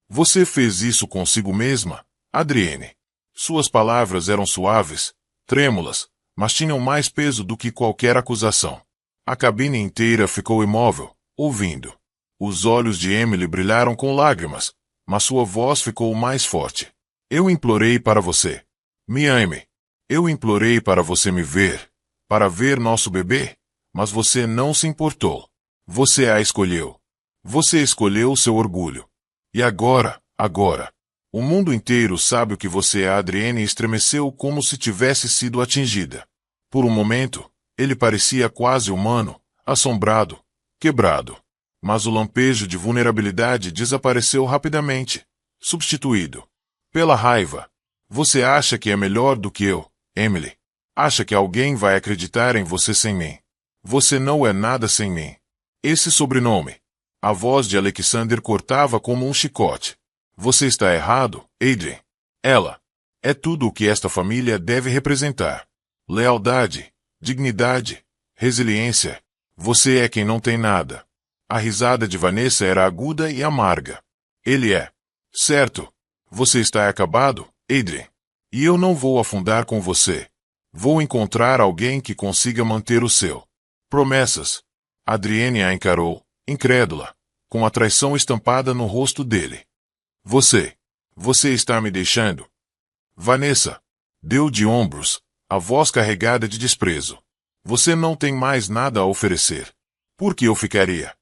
Você fez isso consigo mesma, Adrienne. Suas palavras eram suaves, trêmulas, mas tinham mais peso do que qualquer acusação. A cabine inteira ficou imóvel, ouvindo. Os olhos de Emily brilharam com lágrimas, mas sua voz ficou mais forte. Eu implorei para você. Me ame. Eu implorei para você me ver, para ver nosso bebê, mas você não se importou. Você a escolheu. Você escolheu seu orgulho. E agora, o mundo inteiro sabe o que você é. Adrienne estremeceu como se tivesse sido atingida. Por um momento, ele parecia quase humano, assombrado, quebrado. Mas o lampejo de vulnerabilidade desapareceu rapidamente, substituído pela raiva. Você acha que é melhor do que eu, Emily? Acha que alguém vai acreditar em você sem mim? Você não é nada sem mim. Esse sobrenome. A voz de Alexander cortava como um chicote. Você está errado, Adrien. Ela é tudo o que esta família deve representar. Lealdade, dignidade, resiliência. Você é quem não tem nada. A risada de Vanessa era aguda e amarga. Ele é. Certo. Você está acabado, Adrien. E eu não vou afundar com você. Vou encontrar alguém que consiga manter o seu promessas. Adrienne a encarou, incrédula, com a traição estampada no rosto dele. Você está me deixando? Vanessa deu de ombros, a voz carregada de desprezo. Você não tem mais nada a oferecer. Por que eu ficaria?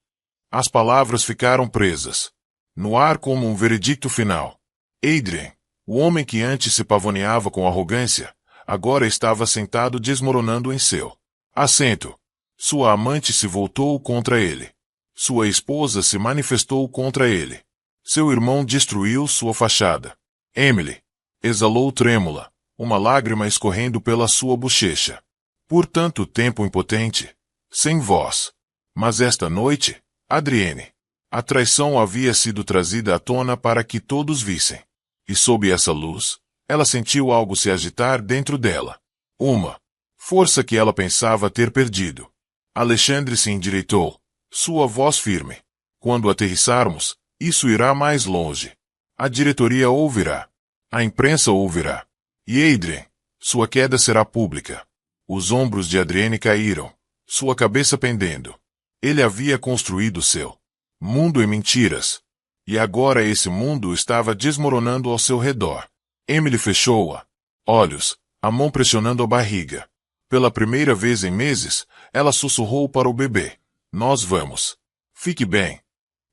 As palavras ficaram presas no ar como um veredicto final. Adrien, o homem que antes se pavoneava com arrogância, agora estava sentado desmoronando em seu assento. Sua amante se voltou contra ele. Sua esposa se manifestou contra ele. Seu irmão destruiu sua fachada. Emily exalou trêmula, uma lágrima escorrendo pela sua bochecha. Por tanto tempo impotente, sem voz. Mas esta noite, Adrienne, a traição havia sido trazida à tona para que todos vissem. E sob essa luz, ela sentiu algo se agitar dentro dela. Uma força que ela pensava ter perdido. Alexandre se endireitou, sua voz firme. Quando aterrissarmos, isso irá mais longe. A diretoria ouvirá. A imprensa ouvirá. E Adrien, sua queda será pública. Os ombros de Adrienne caíram, sua cabeça pendendo. Ele havia construído seu mundo em mentiras. E agora esse mundo estava desmoronando ao seu redor. Emily fechou-a olhos, a mão pressionando a barriga. Pela primeira vez em meses, ela sussurrou para o bebê. Nós vamos. Fique bem.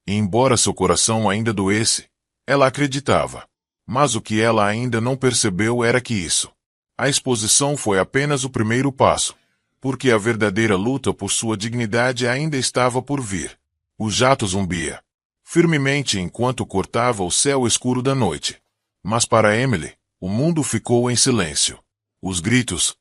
E embora seu coração ainda doesse, ela acreditava. Mas o que ela ainda não percebeu era que a exposição foi apenas o primeiro passo. Porque a verdadeira luta por sua dignidade ainda estava por vir. O jato zumbia firmemente enquanto cortava o céu escuro da noite. Mas para Emily, o mundo ficou em silêncio. Os gritos,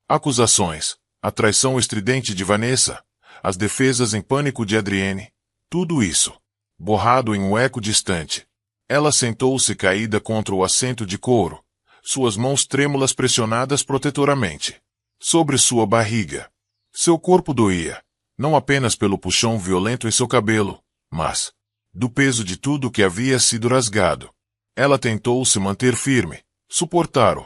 acusações, a traição estridente de Vanessa, as defesas em pânico de Adrienne, tudo isso, borrado em um eco distante. Ela sentou-se caída contra o assento de couro, suas mãos trêmulas pressionadas protetoramente sobre sua barriga. Seu corpo doía, não apenas pelo puxão violento em seu cabelo, mas do peso de tudo que havia sido rasgado. Ela tentou se manter firme, suportar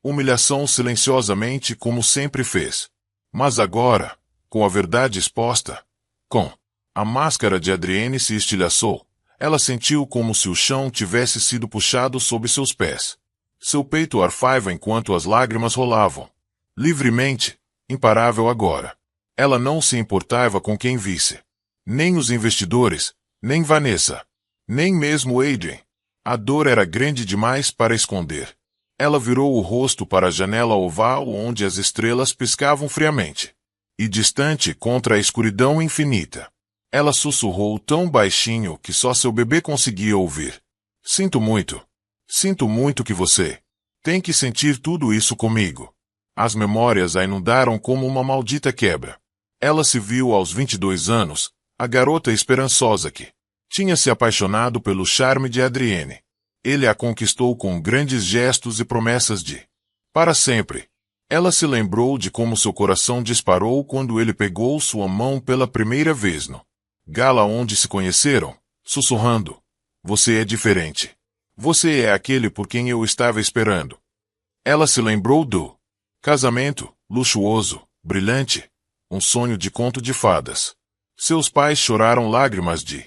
humilhação silenciosamente como sempre fez. Mas agora, com a verdade exposta, com a máscara de Adrienne se estilhaçou, ela sentiu como se o chão tivesse sido puxado sob seus pés. Seu peito arfava enquanto as lágrimas rolavam. Livremente, imparável agora. Ela não se importava com quem visse. Nem os investidores, nem Vanessa, nem mesmo Adrien. A dor era grande demais para esconder. Ela virou o rosto para a janela oval onde as estrelas piscavam friamente. E distante contra a escuridão infinita. Ela sussurrou tão baixinho que só seu bebê conseguia ouvir. Sinto muito. Sinto muito que você tem que sentir tudo isso comigo. As memórias a inundaram como uma maldita quebra. Ela se viu aos 22 anos, a garota esperançosa que tinha se apaixonado pelo charme de Adrienne. Ele a conquistou com grandes gestos e promessas de para sempre. Ela se lembrou de como seu coração disparou quando ele pegou sua mão pela primeira vez no gala onde se conheceram, sussurrando: "Você é diferente. Você é aquele por quem eu estava esperando." Ela se lembrou do casamento, luxuoso, brilhante, um sonho de conto de fadas. Seus pais choraram lágrimas de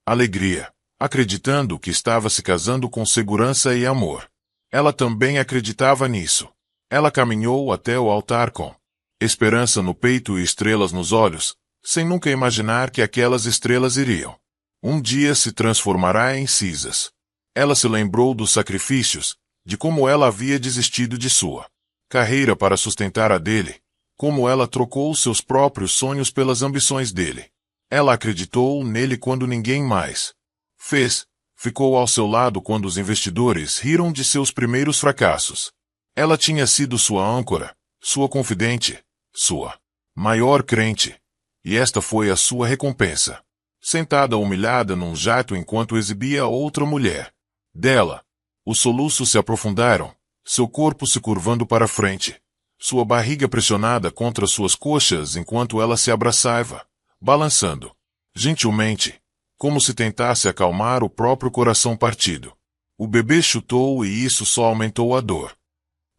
alegria, acreditando que estava se casando com segurança e amor. Ela também acreditava nisso. Ela caminhou até o altar com esperança no peito e estrelas nos olhos, sem nunca imaginar que aquelas estrelas iriam um dia se transformará em cinzas. Ela se lembrou dos sacrifícios, de como ela havia desistido de sua carreira para sustentar a dele, como ela trocou seus próprios sonhos pelas ambições dele. Ela acreditou nele quando ninguém mais fez, ficou ao seu lado quando os investidores riram de seus primeiros fracassos. Ela tinha sido sua âncora, sua confidente, sua maior crente, e esta foi a sua recompensa. Sentada humilhada num jato enquanto exibia outra mulher dela, os soluços se aprofundaram, seu corpo se curvando para frente, sua barriga pressionada contra suas coxas enquanto ela se abraçava, balançando gentilmente, como se tentasse acalmar o próprio coração partido. O bebê chutou e isso só aumentou a dor.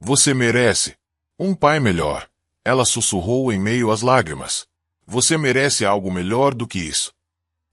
"Você merece um pai melhor", ela sussurrou em meio às lágrimas. "Você merece algo melhor do que isso."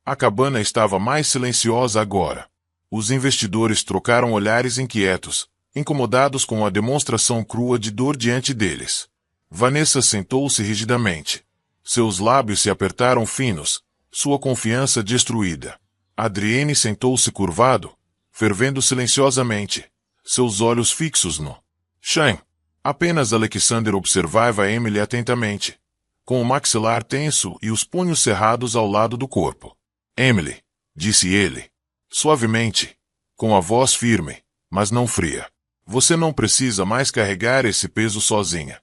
A cabana estava mais silenciosa agora. Os investidores trocaram olhares inquietos, incomodados com a demonstração crua de dor diante deles. Vanessa sentou-se rigidamente. Seus lábios se apertaram finos, sua confiança destruída. Adrienne sentou-se curvado, fervendo silenciosamente, seus olhos fixos no chão. Apenas Alexander observava Emily atentamente, com o maxilar tenso e os punhos cerrados ao lado do corpo. "Emily", disse ele, suavemente, com a voz firme, mas não fria. "Você não precisa mais carregar esse peso sozinha."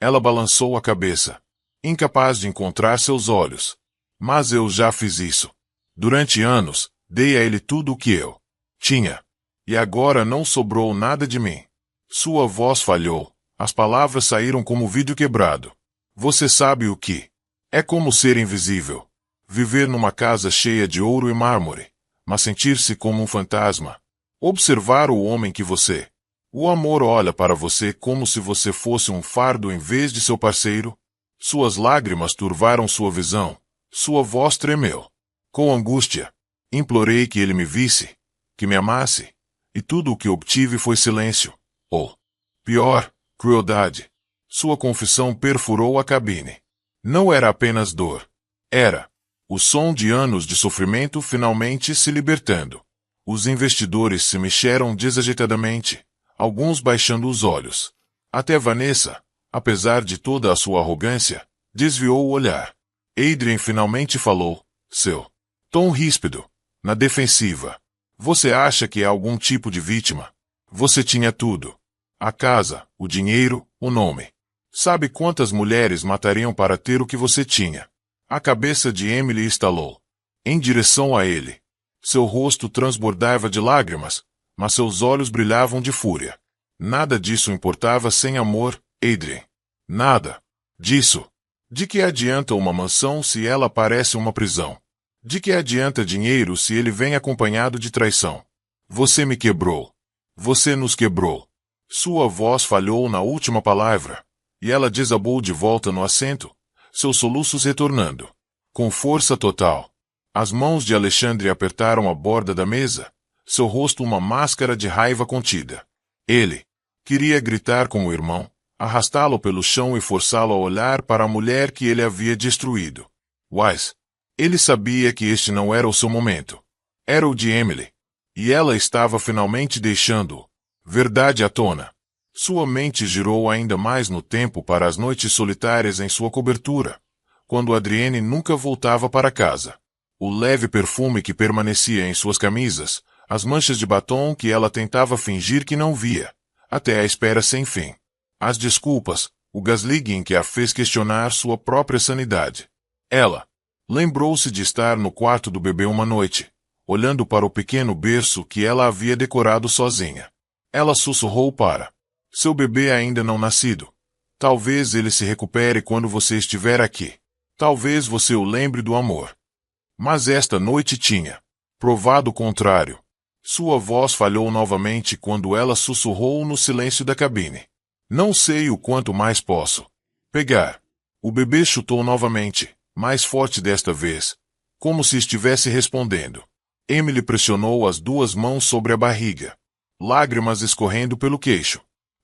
Ela balançou a cabeça, incapaz de encontrar seus olhos. "Mas eu já fiz isso. Durante anos, dei a ele tudo o que eu tinha. E agora não sobrou nada de mim." Sua voz falhou, as palavras saíram como vidro quebrado. "Você sabe o que é como ser invisível. Viver numa casa cheia de ouro e mármore, mas sentir-se como um fantasma. Observar o homem que você o amor olha para você como se você fosse um fardo em vez de seu parceiro." Suas lágrimas turvaram sua visão, sua voz tremeu. Com angústia, implorei que ele me visse, que me amasse, e tudo o que obtive foi silêncio. Ou pior, crueldade. Sua confissão perfurou a cabine. Não era apenas dor. Era o som de anos de sofrimento finalmente se libertando. Os investidores se mexeram desajeitadamente, alguns baixando os olhos. Até Vanessa, apesar de toda a sua arrogância, desviou o olhar. Adrien finalmente falou, seu tom ríspido, na defensiva. "Você acha que é algum tipo de vítima? Você tinha tudo. A casa, o dinheiro, o nome. Sabe quantas mulheres matariam para ter o que você tinha?" A cabeça de Emily estalou, em direção a ele. Seu rosto transbordava de lágrimas, mas seus olhos brilhavam de fúria. Nada disso importava sem amor, Adrien. Nada disso. De que adianta uma mansão se ela parece uma prisão? De que adianta dinheiro se ele vem acompanhado de traição? Você me quebrou. Você nos quebrou. Sua voz falhou na última palavra, e ela desabou de volta no assento, seus soluços retornando, com força total. As mãos de Alexandre apertaram a borda da mesa, seu rosto uma máscara de raiva contida. Ele queria gritar com o irmão, arrastá-lo pelo chão e forçá-lo a olhar para a mulher que ele havia destruído. Mas ele sabia que este não era o seu momento. Era o de Emily. E ela estava finalmente deixando-o. Verdade à tona. Sua mente girou ainda mais no tempo para as noites solitárias em sua cobertura, quando Adrienne nunca voltava para casa. O leve perfume que permanecia em suas camisas, As manchas de batom que ela tentava fingir que não via, até a espera sem fim. As desculpas, o gaslighting que a fez questionar sua própria sanidade. Ela lembrou-se de estar no quarto do bebê uma noite, olhando para o pequeno berço que ela havia decorado sozinha. Ela sussurrou para seu bebê ainda não nascido. Talvez ele se recupere quando você estiver aqui. Talvez você o lembre do amor. Mas esta noite tinha provado o contrário. Sua voz falhou novamente quando ela sussurrou no silêncio da cabine. Não sei o quanto mais posso pegar. O bebê chutou novamente, mais forte desta vez, como se estivesse respondendo. Emily pressionou as duas mãos sobre a barriga, lágrimas escorrendo pelo queixo.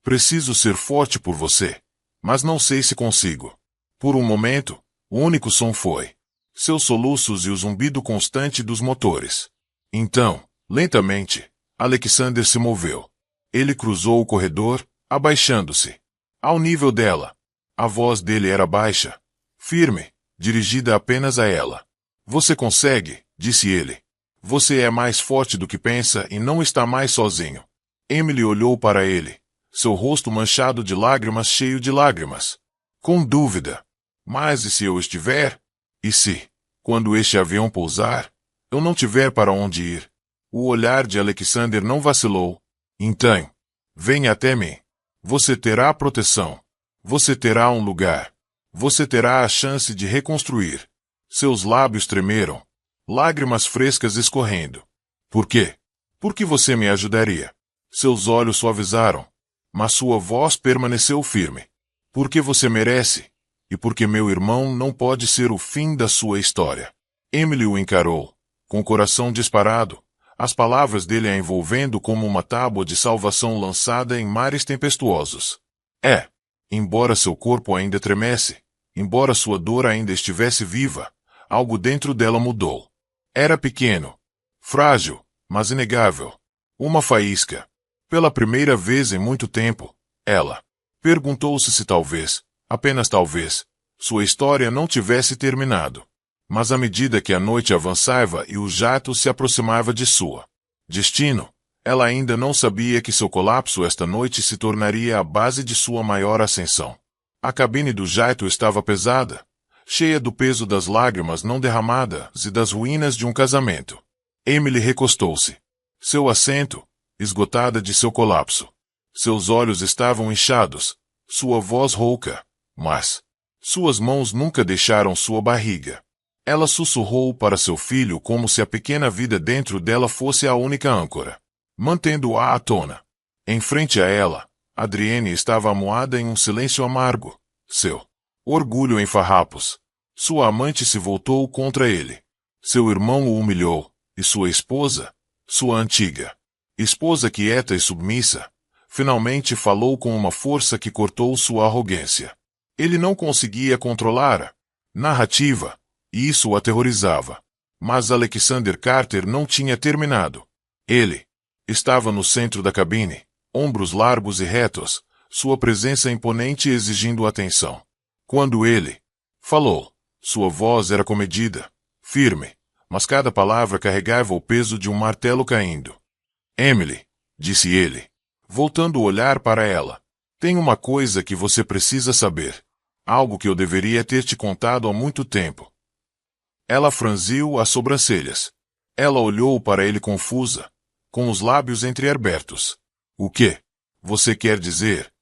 Preciso ser forte por você, mas não sei se consigo. Por um momento, o único som foi seus soluços e o zumbido constante dos motores. Então, lentamente, Alexander se moveu. Ele cruzou o corredor, abaixando-se ao nível dela. A voz dele era baixa, firme, dirigida apenas a ela. Você consegue, disse ele. Você é mais forte do que pensa e não está mais sozinho. Emily olhou para ele, seu rosto manchado de lágrimas cheio de lágrimas. Com dúvida. Mas e se eu estiver? E se, quando este avião pousar, eu não tiver para onde ir? O olhar de Alexander não vacilou. Então, venha até mim. Você terá proteção. Você terá um lugar. Você terá a chance de reconstruir. Seus lábios tremeram, lágrimas frescas escorrendo. Por quê? Porque você me ajudaria. Seus olhos suavizaram, mas sua voz permaneceu firme. Porque você merece, e porque meu irmão não pode ser o fim da sua história. Emily o encarou, com o coração disparado, as palavras dele a envolvendo como uma tábua de salvação lançada em mares tempestuosos. Embora seu corpo ainda tremesse, embora sua dor ainda estivesse viva, algo dentro dela mudou. Era pequeno, frágil, mas inegável. Uma faísca. Pela primeira vez em muito tempo, ela perguntou-se se talvez, apenas talvez, sua história não tivesse terminado. Mas à medida que a noite avançava e o jato se aproximava de sua destino, ela ainda não sabia que seu colapso esta noite se tornaria a base de sua maior ascensão. A cabine do jato estava pesada, cheia do peso das lágrimas não derramadas e das ruínas de um casamento. Emily recostou-se. Seu assento, esgotada de seu colapso. Seus olhos estavam inchados, sua voz rouca, mas suas mãos nunca deixaram sua barriga. Ela sussurrou para seu filho como se a pequena vida dentro dela fosse a única âncora, mantendo-a à tona. Em frente a ela, Adrienne estava amuada em um silêncio amargo, seu orgulho em farrapos. Sua amante se voltou contra ele. Seu irmão o humilhou, e sua esposa, sua antiga esposa quieta e submissa, finalmente falou com uma força que cortou sua arrogância. Ele não conseguia controlar a narrativa, e isso o aterrorizava. Mas Alexander Carter não tinha terminado. Ele estava no centro da cabine, ombros largos e retos, sua presença imponente exigindo atenção. Quando ele falou, sua voz era comedida, firme, mas cada palavra carregava o peso de um martelo caindo. Emily, disse ele, voltando o olhar para ela, tem uma coisa que você precisa saber. Algo que eu deveria ter te contado há muito tempo. Ela franziu as sobrancelhas. Ela olhou para ele confusa, com os lábios entreabertos. O que você quer dizer?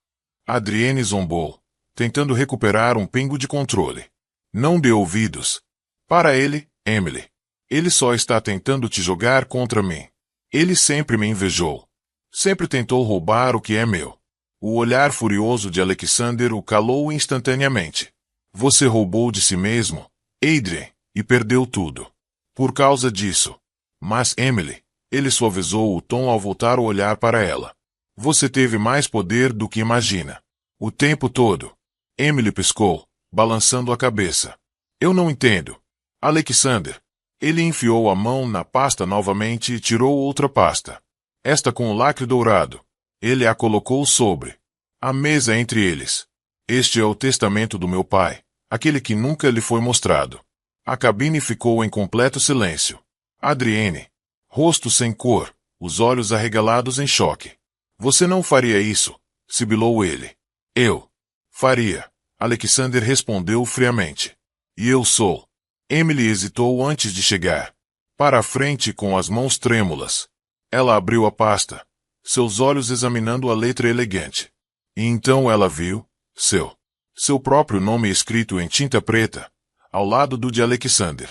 Adrienne zombou, tentando recuperar um pingo de controle. Não dê ouvidos. Para ele, Emily. Ele só está tentando te jogar contra mim. Ele sempre me invejou. Sempre tentou roubar o que é meu. O olhar furioso de Alexander o calou instantaneamente. Você roubou de si mesmo, Adrien, e perdeu tudo. Por causa disso. Mas, Emily, ele suavizou o tom ao voltar o olhar para ela. Você teve mais poder do que imagina. O tempo todo. Emily piscou, balançando a cabeça. Eu não entendo. Alexander. Ele enfiou a mão na pasta novamente e tirou outra pasta. Esta com o lacre dourado. Ele a colocou sobre a mesa entre eles. Este é o testamento do meu pai, aquele que nunca lhe foi mostrado. A cabine ficou em completo silêncio. Adrienne, rosto sem cor, os olhos arregalados em choque. Você não faria isso, sibilou ele. Eu faria, Alexander respondeu friamente. E eu sou. Emily hesitou antes de chegar. Para a frente com as mãos trêmulas. Ela abriu a pasta, seus olhos examinando a letra elegante. E então ela viu seu próprio nome escrito em tinta preta, ao lado do de Alexander.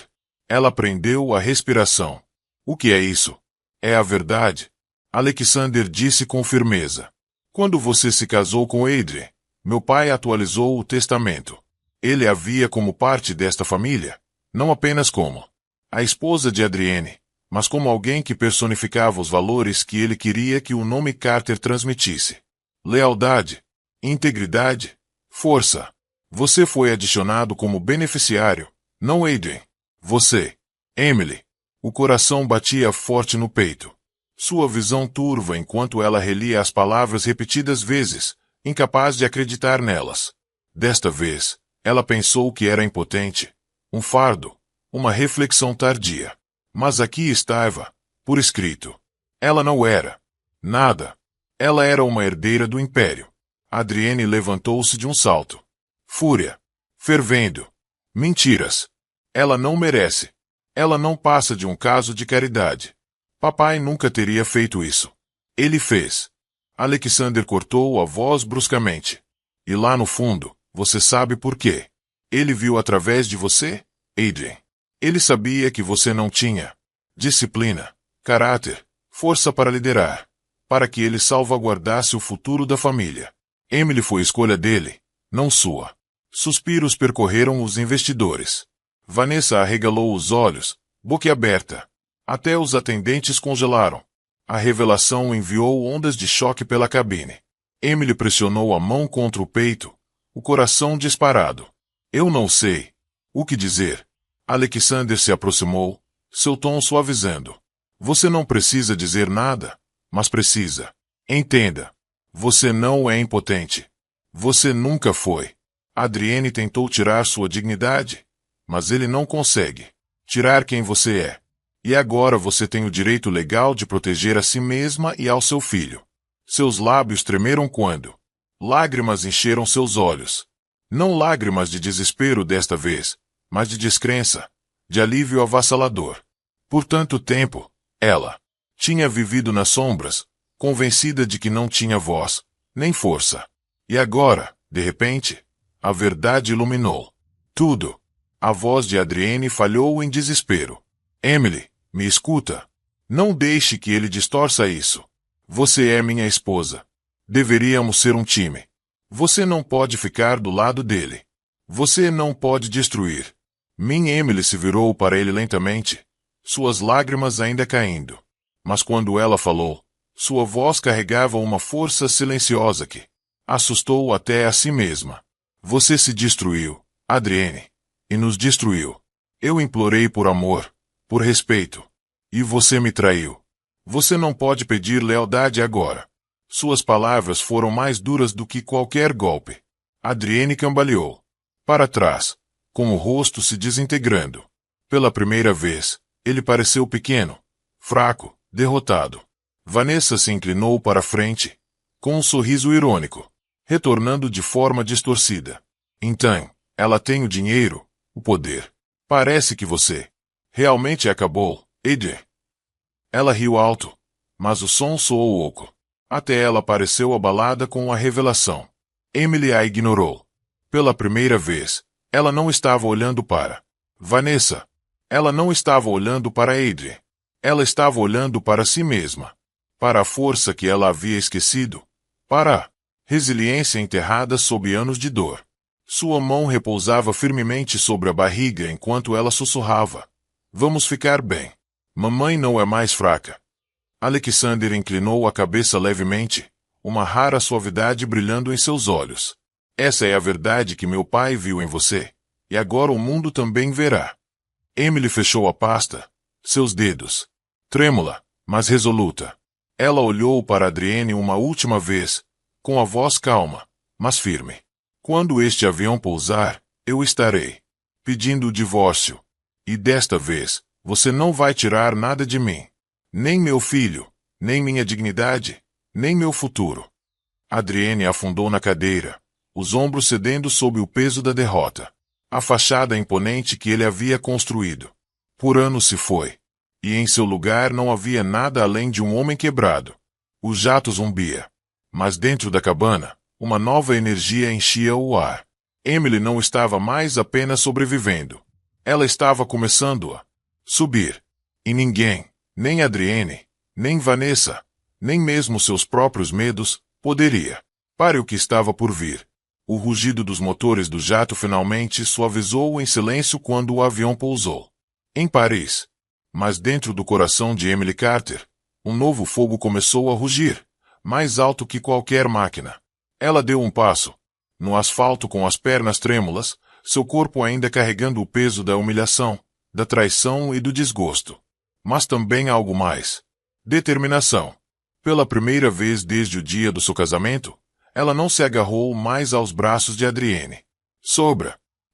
Ela prendeu a respiração. O que é isso? É a verdade. Alexander disse com firmeza. Quando você se casou com Adrien, meu pai atualizou o testamento. Ele a via como parte desta família, não apenas como a esposa de Adrienne, mas como alguém que personificava os valores que ele queria que o nome Carter transmitisse. Lealdade, integridade, força. Você foi adicionado como beneficiário, não Adrien. Você, Emily. O coração batia forte no peito. Sua visão turva enquanto ela relia as palavras repetidas vezes, incapaz de acreditar nelas. Desta vez, ela pensou que era impotente, um fardo, uma reflexão tardia. Mas aqui estava, por escrito. Ela não era nada. Ela era uma herdeira do império. Adrienne levantou-se de um salto. Fúria. Fervendo. Mentiras. Ela não merece. Ela não passa de um caso de caridade. Papai nunca teria feito isso. Ele fez. Alexander cortou a voz bruscamente. E lá no fundo, você sabe por quê. Ele viu através de você, Adrien. Ele sabia que você não tinha disciplina, caráter, força para liderar, para que ele salvaguardasse o futuro da família. Emily foi escolha dele, não sua. Suspiros percorreram os investidores. Vanessa arregalou os olhos, boquiaberta. Até os atendentes congelaram. A revelação enviou ondas de choque pela cabine. Emily pressionou a mão contra o peito, o coração disparado. Eu não sei o que dizer. Alexander se aproximou, seu tom suavizando. Você não precisa dizer nada, mas precisa. Entenda. Você não é impotente. Você nunca foi. Adrienne tentou tirar sua dignidade, mas ele não consegue tirar quem você é. E agora você tem o direito legal de proteger a si mesma e ao seu filho. Seus lábios tremeram quando lágrimas encheram seus olhos. Não lágrimas de desespero desta vez, mas de descrença, de alívio avassalador. Por tanto tempo, ela tinha vivido nas sombras, convencida de que não tinha voz, nem força. E agora, de repente, a verdade iluminou tudo. A voz de Adrienne falhou em desespero. Emily, me escuta. Não deixe que ele distorça isso. Você é minha esposa. Deveríamos ser um time. Você não pode ficar do lado dele. Você não pode destruir. Minha Emily se virou para ele lentamente, suas lágrimas ainda caindo. Mas quando ela falou, sua voz carregava uma força silenciosa que assustou até a si mesma. Você se destruiu, Adrienne, e nos destruiu. Eu implorei por amor, por respeito. E você me traiu. Você não pode pedir lealdade agora. Suas palavras foram mais duras do que qualquer golpe. Adrienne cambaleou para trás, com o rosto se desintegrando. Pela primeira vez, ele pareceu pequeno, fraco, derrotado. Vanessa se inclinou para frente, com um sorriso irônico, retornando de forma distorcida. Então, ela tem o dinheiro, o poder. Parece que você realmente acabou, Adrien. Ela riu alto, mas o som soou oco. Até ela pareceu abalada com a revelação. Emily a ignorou. Pela primeira vez, ela não estava olhando para Vanessa. Ela não estava olhando para Adrien. Ela estava olhando para si mesma. Para a força que ela havia esquecido. Para a resiliência enterrada sob anos de dor. Sua mão repousava firmemente sobre a barriga enquanto ela sussurrava. Vamos ficar bem. Mamãe não é mais fraca. Alexander inclinou a cabeça levemente, uma rara suavidade brilhando em seus olhos. Essa é a verdade que meu pai viu em você, e agora o mundo também verá. Emily fechou a pasta, seus dedos trêmula, mas resoluta. Ela olhou para Adrienne uma última vez, com a voz calma, mas firme. Quando este avião pousar, eu estarei pedindo o divórcio. E desta vez, você não vai tirar nada de mim. Nem meu filho, Nem minha dignidade, nem meu futuro. Adrienne afundou na cadeira, os ombros cedendo sob o peso da derrota. A fachada imponente que ele havia construído por anos se foi, e em seu lugar não havia nada além de um homem quebrado. O jato zumbia, mas dentro da cabana, uma nova energia enchia o ar. Emily não estava mais apenas sobrevivendo. Ela estava começando a subir. E ninguém, nem Adrienne, nem Vanessa, nem mesmo seus próprios medos, poderia parar o que estava por vir. O rugido dos motores do jato finalmente suavizou em silêncio quando o avião pousou em Paris. Mas dentro do coração de Emily Carter, um novo fogo começou a rugir, mais alto que qualquer máquina. Ela deu um passo no asfalto com as pernas trêmulas, seu corpo ainda carregando o peso da humilhação, da traição e do desgosto. Mas também algo mais. Determinação. Pela primeira vez desde o dia do seu casamento, ela não se agarrou mais aos braços de Adrienne.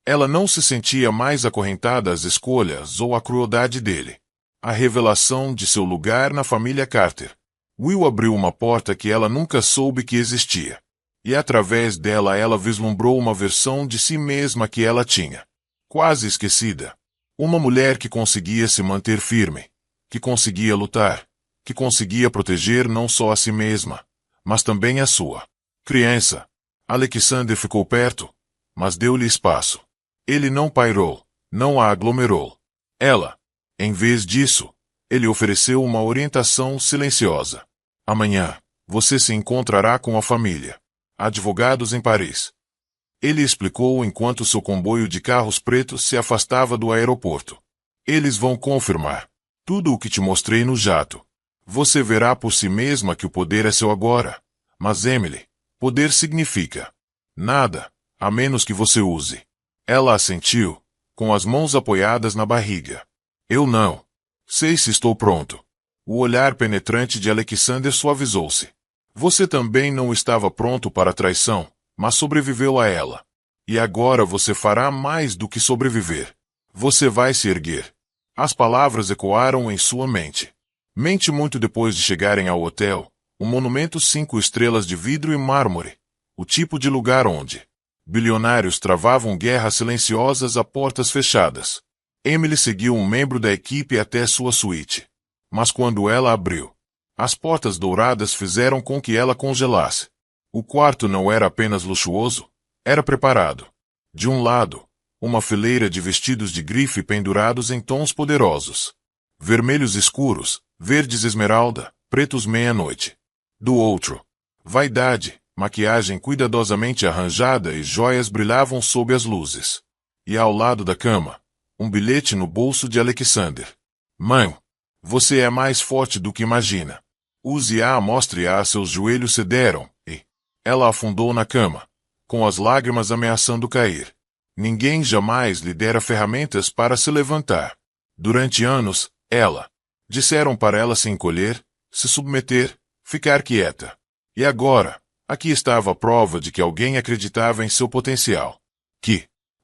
Ela não se sentia mais acorrentada às escolhas ou à crueldade dele. A revelação de seu lugar na família Carter. Will abriu uma porta que ela nunca soube que existia. E através dela ela vislumbrou uma versão de si mesma que ela tinha quase esquecida. Uma mulher que conseguia se manter firme, que conseguia lutar, que conseguia proteger não só a si mesma, mas também a sua criança. Alexander ficou perto, mas deu-lhe espaço. Ele não pairou, não a aglomerou. Ela, em vez disso, ele ofereceu uma orientação silenciosa. Amanhã, você se encontrará com a família. Advogados em Paris. Ele explicou enquanto seu comboio de carros pretos se afastava do aeroporto. Eles vão confirmar tudo o que te mostrei no jato. Você verá por si mesma que o poder é seu agora. Mas Emily, poder significa nada, a menos que você use. Ela assentiu, com as mãos apoiadas na barriga. Eu não sei se estou pronto. O olhar penetrante de Alexander suavizou-se. Você também não estava pronto para a traição, mas sobreviveu a ela. E agora você fará mais do que sobreviver. Você vai se erguer. As palavras ecoaram em sua mente. Mente muito depois de chegarem ao hotel, um monumento 5 estrelas de vidro e mármore. O tipo de lugar onde bilionários travavam guerras silenciosas a portas fechadas. Emily seguiu um membro da equipe até sua suíte. Mas quando ela abriu, as portas douradas fizeram com que ela congelasse. O quarto não era apenas luxuoso, era preparado. De um lado, uma fileira de vestidos de grife pendurados em tons poderosos. Vermelhos escuros, verdes esmeralda, pretos meia-noite. Do outro, vaidade, maquiagem cuidadosamente arranjada e joias brilhavam sob as luzes. E ao lado da cama, um bilhete no bolso de Alexander. Mãe, você é mais forte do que imagina. Use-a, mostre-a. Seus joelhos cederam, e ela afundou na cama, com as lágrimas ameaçando cair. Ninguém jamais lhe dera ferramentas para se levantar. Durante anos, disseram para ela se encolher, se submeter, ficar quieta. E agora, aqui estava a prova de que alguém acreditava em seu potencial.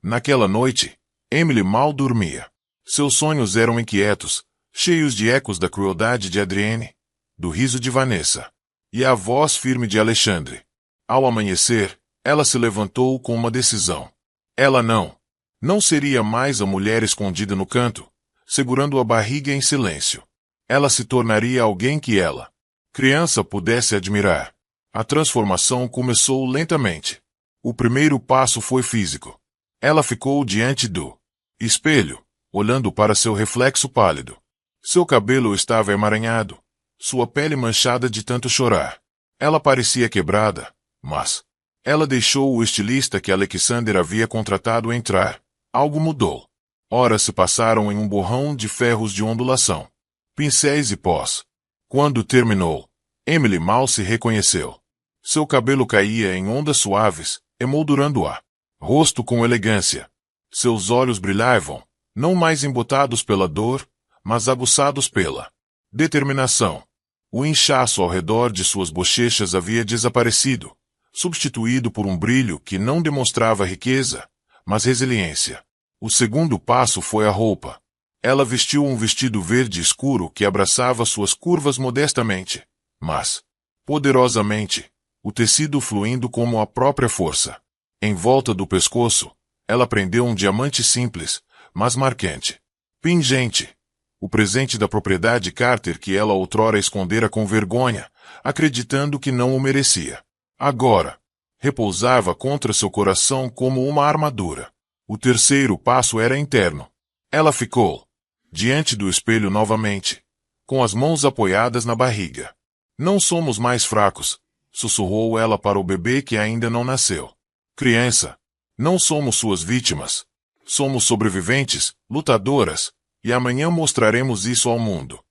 Naquela noite, Emily mal dormia. Seus sonhos eram inquietos, cheios de ecos da crueldade de Adrienne, do riso de Vanessa, e a voz firme de Alexandre. Ao amanhecer, ela se levantou com uma decisão. Ela não seria mais a mulher escondida no canto, segurando a barriga em silêncio. Ela se tornaria alguém que ela, criança, pudesse admirar. A transformação começou lentamente. O primeiro passo foi físico. Ela ficou diante do espelho, olhando para seu reflexo pálido. Seu cabelo estava emaranhado, sua pele manchada de tanto chorar. Ela parecia quebrada, mas ela deixou o estilista que Alexander havia contratado entrar. Algo mudou. Horas se passaram em um borrão de ferros de ondulação, pincéis e pós. Quando terminou, Emily mal se reconheceu. Seu cabelo caía em ondas suaves, emoldurando-a rosto com elegância. Seus olhos brilhavam, não mais embotados pela dor, mas aguçados pela determinação. O inchaço ao redor de suas bochechas havia desaparecido, substituído por um brilho que não demonstrava riqueza, mas resiliência. O segundo passo foi a roupa. Ela vestiu um vestido verde escuro que abraçava suas curvas modestamente, mas, poderosamente, o tecido fluindo como a própria força. Em volta do pescoço, ela prendeu um diamante simples, mas marcante. Pingente. O presente da propriedade Carter que ela outrora escondera com vergonha, acreditando que não o merecia. Agora, repousava contra seu coração como uma armadura. O terceiro passo era interno. Ela ficou diante do espelho novamente, com as mãos apoiadas na barriga. Não somos mais fracos, sussurrou ela para o bebê que ainda não nasceu. Criança, não somos suas vítimas. Somos sobreviventes, lutadoras, e amanhã mostraremos isso ao mundo.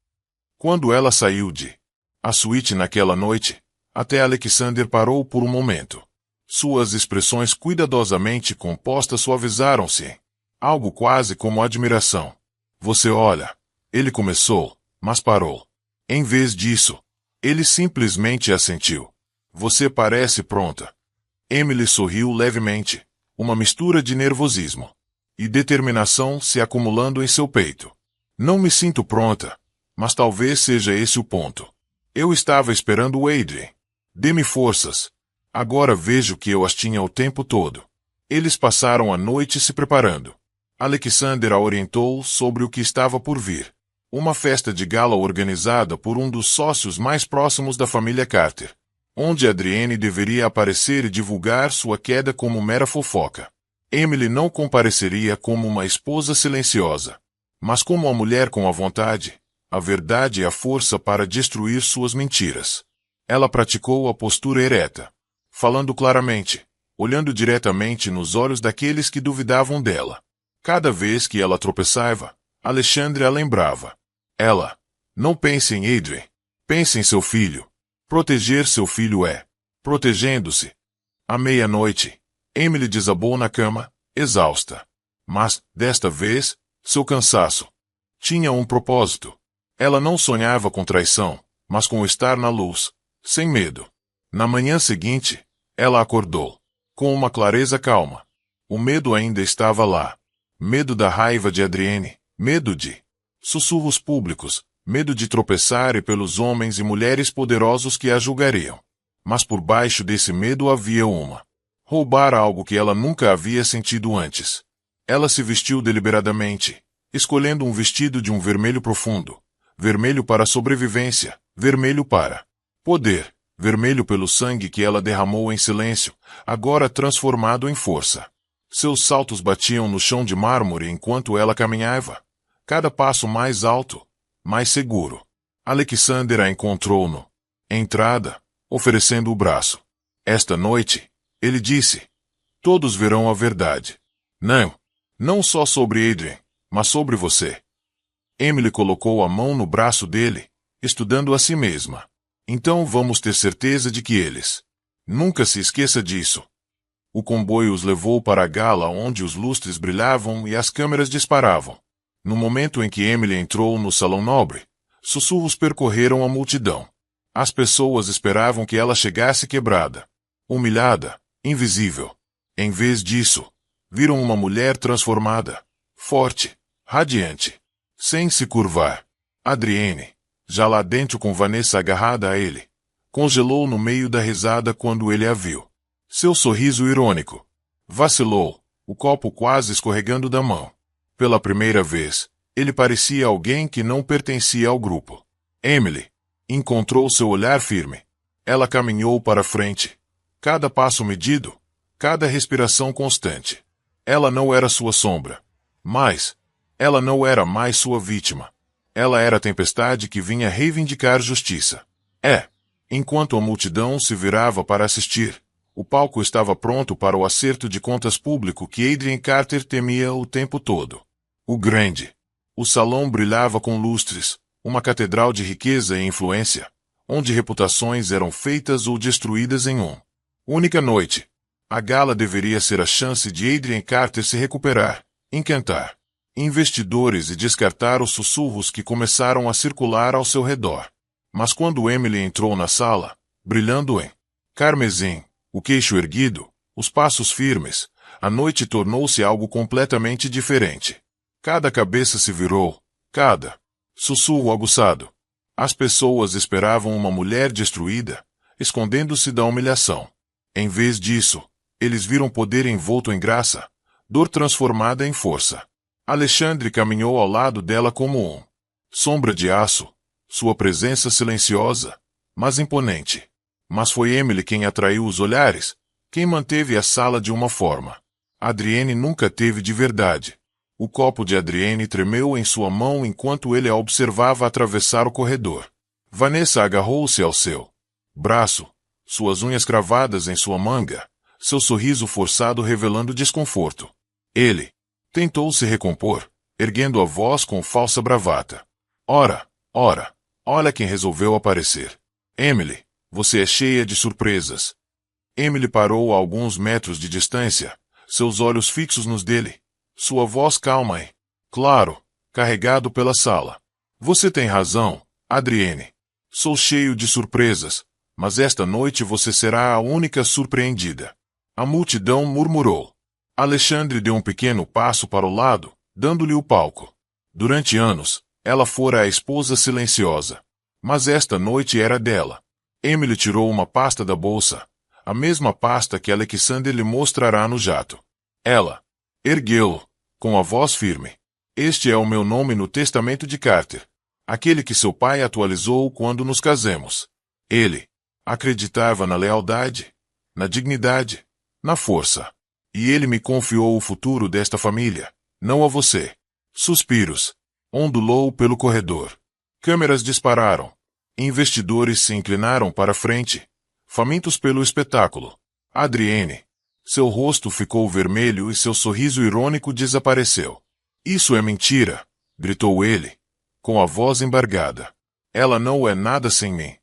Quando ela saiu a suíte naquela noite, até Alexander parou por um momento. Suas expressões cuidadosamente compostas suavizaram-se em algo quase como admiração. Você olha, ele começou, mas parou. Em vez disso, ele simplesmente assentiu. Você parece pronta. Emily sorriu levemente, uma mistura de nervosismo e determinação se acumulando em seu peito. Não me sinto pronta, mas talvez seja esse o ponto. Eu estava esperando o Adrien. Dê-me forças. Agora vejo que eu as tinha o tempo todo. Eles passaram a noite se preparando. Alexander a orientou sobre o que estava por vir. Uma festa de gala organizada por um dos sócios mais próximos da família Carter, onde Adrienne deveria aparecer e divulgar sua queda como mera fofoca. Emily não compareceria como uma esposa silenciosa, mas como uma mulher com a vontade, a verdade e a força para destruir suas mentiras. Ela praticou a postura ereta, falando claramente, olhando diretamente nos olhos daqueles que duvidavam dela. Cada vez que ela tropeçava, Alexandre a lembrava. Ela, não pense em Adrien, pense em seu filho. Proteger seu filho é protegendo-se. À meia-noite, Emily desabou na cama, exausta. Mas, desta vez, seu cansaço tinha um propósito. Ela não sonhava com traição, mas com estar na luz, sem medo. Na manhã seguinte, ela acordou, com uma clareza calma. O medo ainda estava lá. Medo da raiva de Adrienne, medo de sussurros públicos, medo de tropeçar pelos homens e mulheres poderosos que a julgariam. Mas por baixo desse medo havia roubar algo que ela nunca havia sentido antes. Ela se vestiu deliberadamente, escolhendo um vestido de um vermelho profundo, vermelho para a sobrevivência, vermelho para poder, vermelho pelo sangue que ela derramou em silêncio, agora transformado em força. Seus saltos batiam no chão de mármore enquanto ela caminhava, cada passo mais alto, mais seguro. Alexander a encontrou no entrada, oferecendo o braço. Esta noite, ele disse, todos verão a verdade. Não só sobre Adrien, mas sobre você. Emily colocou a mão no braço dele, estudando a si mesma. Então vamos ter certeza de que eles. Nunca se esqueça disso. O comboio os levou para a gala onde os lustres brilhavam e as câmeras disparavam. No momento em que Emily entrou no salão nobre, sussurros percorreram a multidão. As pessoas esperavam que ela chegasse quebrada, humilhada, invisível. Em vez disso, viram uma mulher transformada, forte, radiante, sem se curvar. Adrienne, já lá dentro com Vanessa agarrada a ele, congelou no meio da risada quando ele a viu. Seu sorriso irônico vacilou, o copo quase escorregando da mão. Pela primeira vez, ele parecia alguém que não pertencia ao grupo. Emily encontrou seu olhar firme. Ela caminhou para frente. Cada passo medido, cada respiração constante. Ela não era sua sombra. Mas, ela não era mais sua vítima. Ela era a tempestade que vinha reivindicar justiça. Enquanto a multidão se virava para assistir, o palco estava pronto para o acerto de contas público que Adrien Carter temia o tempo todo. O salão brilhava com lustres, uma catedral de riqueza e influência, onde reputações eram feitas ou destruídas em única noite. A gala deveria ser a chance de Adrien Carter se recuperar, encantar investidores e descartar os sussurros que começaram a circular ao seu redor. Mas quando Emily entrou na sala, brilhando em carmesim, o queixo erguido, os passos firmes, a noite tornou-se algo completamente diferente. Cada cabeça se virou, cada sussurro aguçado, As pessoas esperavam uma mulher destruída, escondendo-se da humilhação. Em vez disso, eles viram poder envolto em graça, dor transformada em força. Alexandre caminhou ao lado dela como sombra de aço, sua presença silenciosa, mas imponente. Mas foi Emily quem atraiu os olhares, quem manteve a sala de uma forma. Adrienne nunca teve de verdade. O copo de Adrienne tremeu em sua mão enquanto ele a observava atravessar o corredor. Vanessa agarrou-se ao seu braço, suas unhas cravadas em sua manga, seu sorriso forçado revelando desconforto. Ele tentou se recompor, erguendo a voz com falsa bravata. Ora, olha quem resolveu aparecer. Emily, você é cheia de surpresas. Emily parou a alguns metros de distância, seus olhos fixos nos dele. Sua voz calma e, claro, carregado pela sala. Você tem razão, Adrienne. Sou cheio de surpresas, mas esta noite você será a única surpreendida. A multidão murmurou. Alexandre deu um pequeno passo para o lado, dando-lhe o palco. Durante anos, ela fora a esposa silenciosa. Mas esta noite era dela. Emily tirou uma pasta da bolsa, a mesma pasta que Alexander lhe mostrará no jato. Ela ergueu-o, com a voz firme. Este é o meu nome no testamento de Carter. Aquele que seu pai atualizou quando nos casamos. Ele acreditava na lealdade, na dignidade, na força. E ele me confiou o futuro desta família, não a você. Suspiros. Ondulou pelo corredor. Câmeras dispararam. Investidores se inclinaram para frente, famintos pelo espetáculo. Adrienne. Seu rosto ficou vermelho e seu sorriso irônico desapareceu. Isso é mentira, gritou ele, com a voz embargada. Ela não é nada sem mim.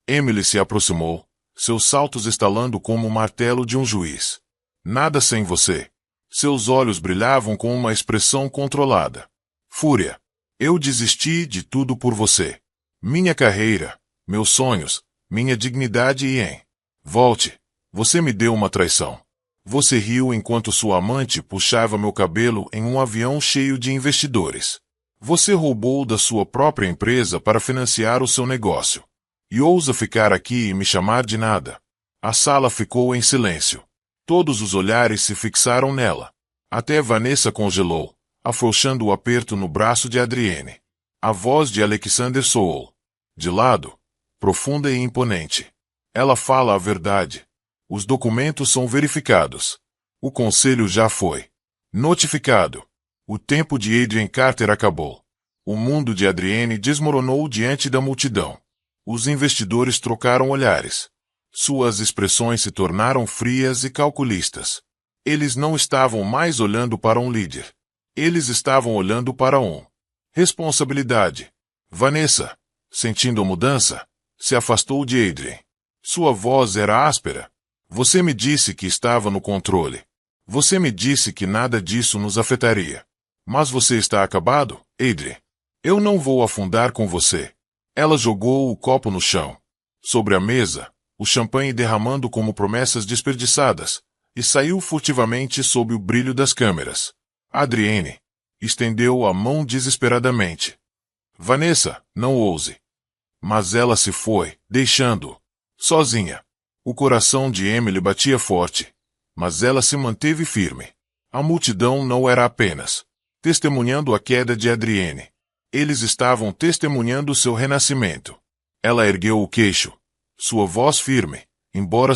Emily se aproximou, seus saltos estalando como o martelo de um juiz. Nada sem você. Seus olhos brilhavam com uma expressão controlada. Fúria. Eu desisti de tudo por você. Minha carreira, meus sonhos, minha dignidade e volte. Você me deu uma traição. Você riu enquanto sua amante puxava meu cabelo em um avião cheio de investidores. Você roubou da sua própria empresa para financiar o seu negócio. E ousa ficar aqui e me chamar de nada. A sala ficou em silêncio. Todos os olhares se fixaram nela. Até Vanessa congelou, afrouxando o aperto no braço de Adrienne. A voz de Alexander soou. De lado, profunda e imponente. Ela fala a verdade. Os documentos são verificados. O conselho já foi notificado. O tempo de Adrian Carter acabou. O mundo de Adrienne desmoronou diante da multidão. Os investidores trocaram olhares. Suas expressões se tornaram frias e calculistas. Eles não estavam mais olhando para um líder. Eles estavam olhando para responsabilidade. Vanessa, sentindo a mudança, se afastou de Adrian. Sua voz era áspera. Você me disse que estava no controle. Você me disse que nada disso nos afetaria. Mas você está acabado, Adrian. Eu não vou afundar com você. Ela jogou o copo no chão. Sobre a mesa, o champanhe derramando como promessas desperdiçadas, e saiu furtivamente sob o brilho das câmeras. Adrienne estendeu a mão desesperadamente. Vanessa, não ouse. Mas ela se foi, deixando-o sozinha. O coração de Emily batia forte, mas ela se manteve firme. A multidão não era apenas testemunhando a queda de Adrienne. Eles estavam testemunhando seu renascimento. Ela ergueu o queixo, sua voz firme, embora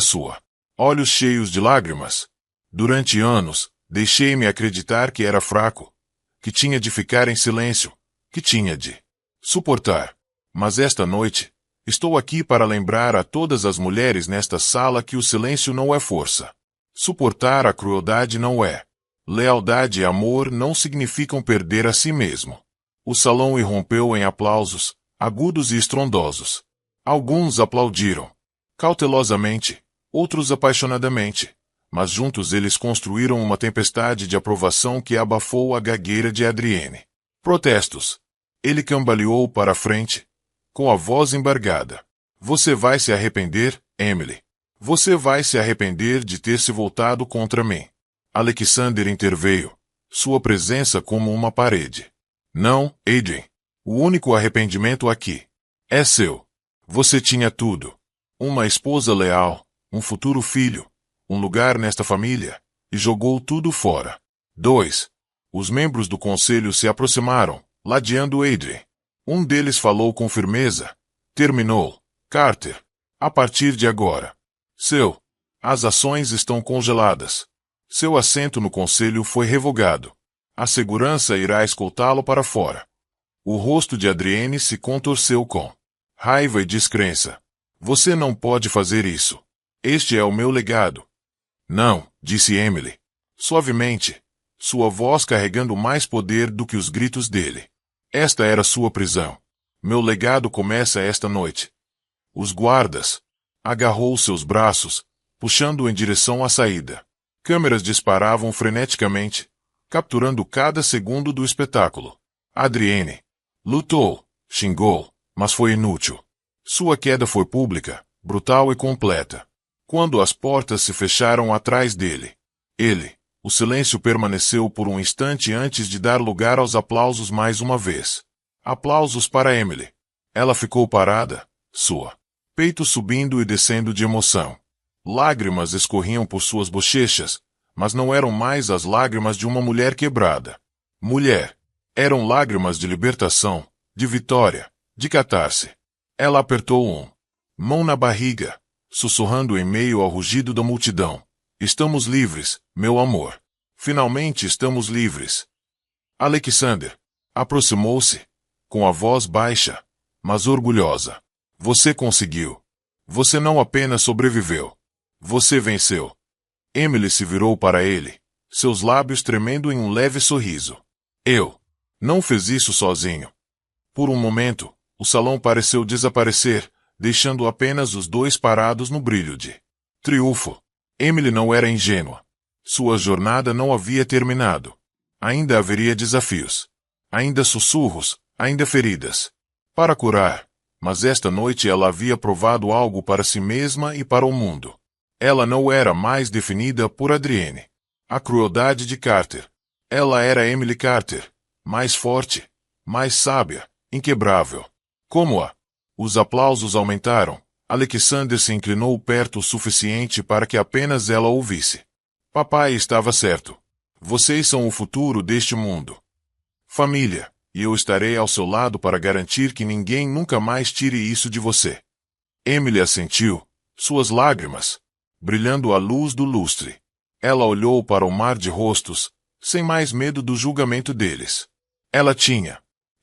olhos cheios de lágrimas. Durante anos, deixei-me acreditar que era fraco, que tinha de ficar em silêncio, que tinha de suportar. Mas esta noite, estou aqui para lembrar a todas as mulheres nesta sala que o silêncio não é força. Suportar a crueldade não é. Lealdade e amor não significam perder a si mesmo. O salão irrompeu em aplausos, agudos e estrondosos. Alguns aplaudiram, cautelosamente, outros apaixonadamente, mas juntos eles construíram uma tempestade de aprovação que abafou a gagueira de Adrienne. Protestos. Ele cambaleou para a frente, com a voz embargada. Você vai se arrepender, Emily. Você vai se arrepender de ter se voltado contra mim. Alexander interveio, sua presença como uma parede. Não, Adrian. O único arrependimento aqui É seu. Você tinha tudo. Uma esposa leal, um futuro filho, um lugar nesta família, e jogou tudo fora. 2. Os membros do conselho se aproximaram, ladeando Adrien. Um deles falou com firmeza. Terminou. Carter. A partir de agora. As ações estão congeladas. Seu assento no conselho foi revogado. A segurança irá escoltá-lo para fora. O rosto de Adrienne se contorceu com raiva e descrença. Você não pode fazer isso. Este é o meu legado. Não, disse Emily. Suavemente, sua voz carregando mais poder do que os gritos dele. Esta era sua prisão. Meu legado começa esta noite. Os guardas. Agarrou seus braços, puxando-o em direção à saída. Câmeras disparavam freneticamente, capturando cada segundo do espetáculo. Adrienne lutou, xingou, mas foi inútil. Sua queda foi pública, brutal e completa. Quando as portas se fecharam atrás dele, o silêncio permaneceu por um instante antes de dar lugar aos aplausos mais uma vez. Aplausos para Emily. Ela ficou parada, sua peito subindo e descendo de emoção. Lágrimas escorriam por suas bochechas, mas não eram mais as lágrimas de uma mulher quebrada. Eram lágrimas de libertação, de vitória, de catarse. Ela apertou mão na barriga, sussurrando em meio ao rugido da multidão. Estamos livres, meu amor. Finalmente estamos livres. Alexander aproximou-se, com a voz baixa, mas orgulhosa. Você conseguiu. Você não apenas sobreviveu. Você venceu. Emily se virou para ele, seus lábios tremendo em um leve sorriso. Eu não fiz isso sozinho. Por um momento, o salão pareceu desaparecer, deixando apenas os dois parados no brilho de triunfo. Emily não era ingênua. Sua jornada não havia terminado. Ainda haveria desafios. Ainda sussurros, ainda feridas. Para curar. Mas esta noite ela havia provado algo para si mesma e para o mundo. Ela não era mais definida por Adrienne. A crueldade de Carter. Ela era Emily Carter. Mais forte, mais sábia, inquebrável. Como-a? Os aplausos aumentaram. Alexander se inclinou perto o suficiente para que apenas ela ouvisse. Papai estava certo. Vocês são o futuro deste mundo. Família, e eu estarei ao seu lado para garantir que ninguém nunca mais tire isso de você. Emily assentiu, suas lágrimas brilhando à luz do lustre. Ela olhou para o mar de rostos, sem mais medo do julgamento deles. Ela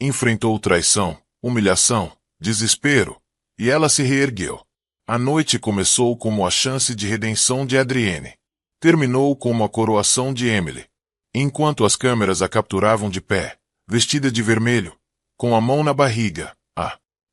enfrentou traição, humilhação, desespero, e ela se reergueu. A noite começou como a chance de redenção de Adrienne. Terminou como a coroação de Emily. Enquanto as câmeras a capturavam de pé, vestida de vermelho, com a mão na barriga,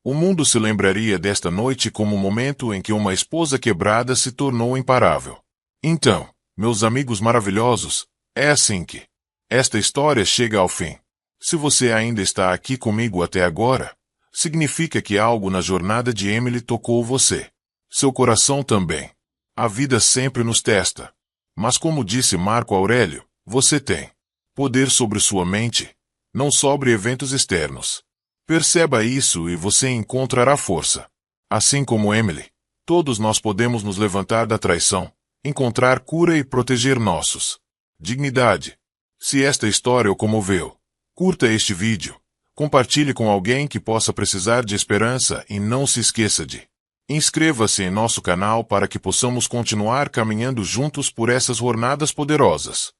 o mundo se lembraria desta noite como o momento em que uma esposa quebrada se tornou imparável. Então, meus amigos maravilhosos, é assim que esta história chega ao fim. Se você ainda está aqui comigo até agora, significa que algo na jornada de Emily tocou você. Seu coração também. A vida sempre nos testa. Mas como disse Marco Aurélio, você tem poder sobre sua mente, não sobre eventos externos. Perceba isso e você encontrará força. Assim como Emily, todos nós podemos nos levantar da traição, encontrar cura e proteger nossos dignidade. Se esta história o comoveu, curta este vídeo, compartilhe com alguém que possa precisar de esperança e não se esqueça de inscreva-se em nosso canal para que possamos continuar caminhando juntos por essas jornadas poderosas.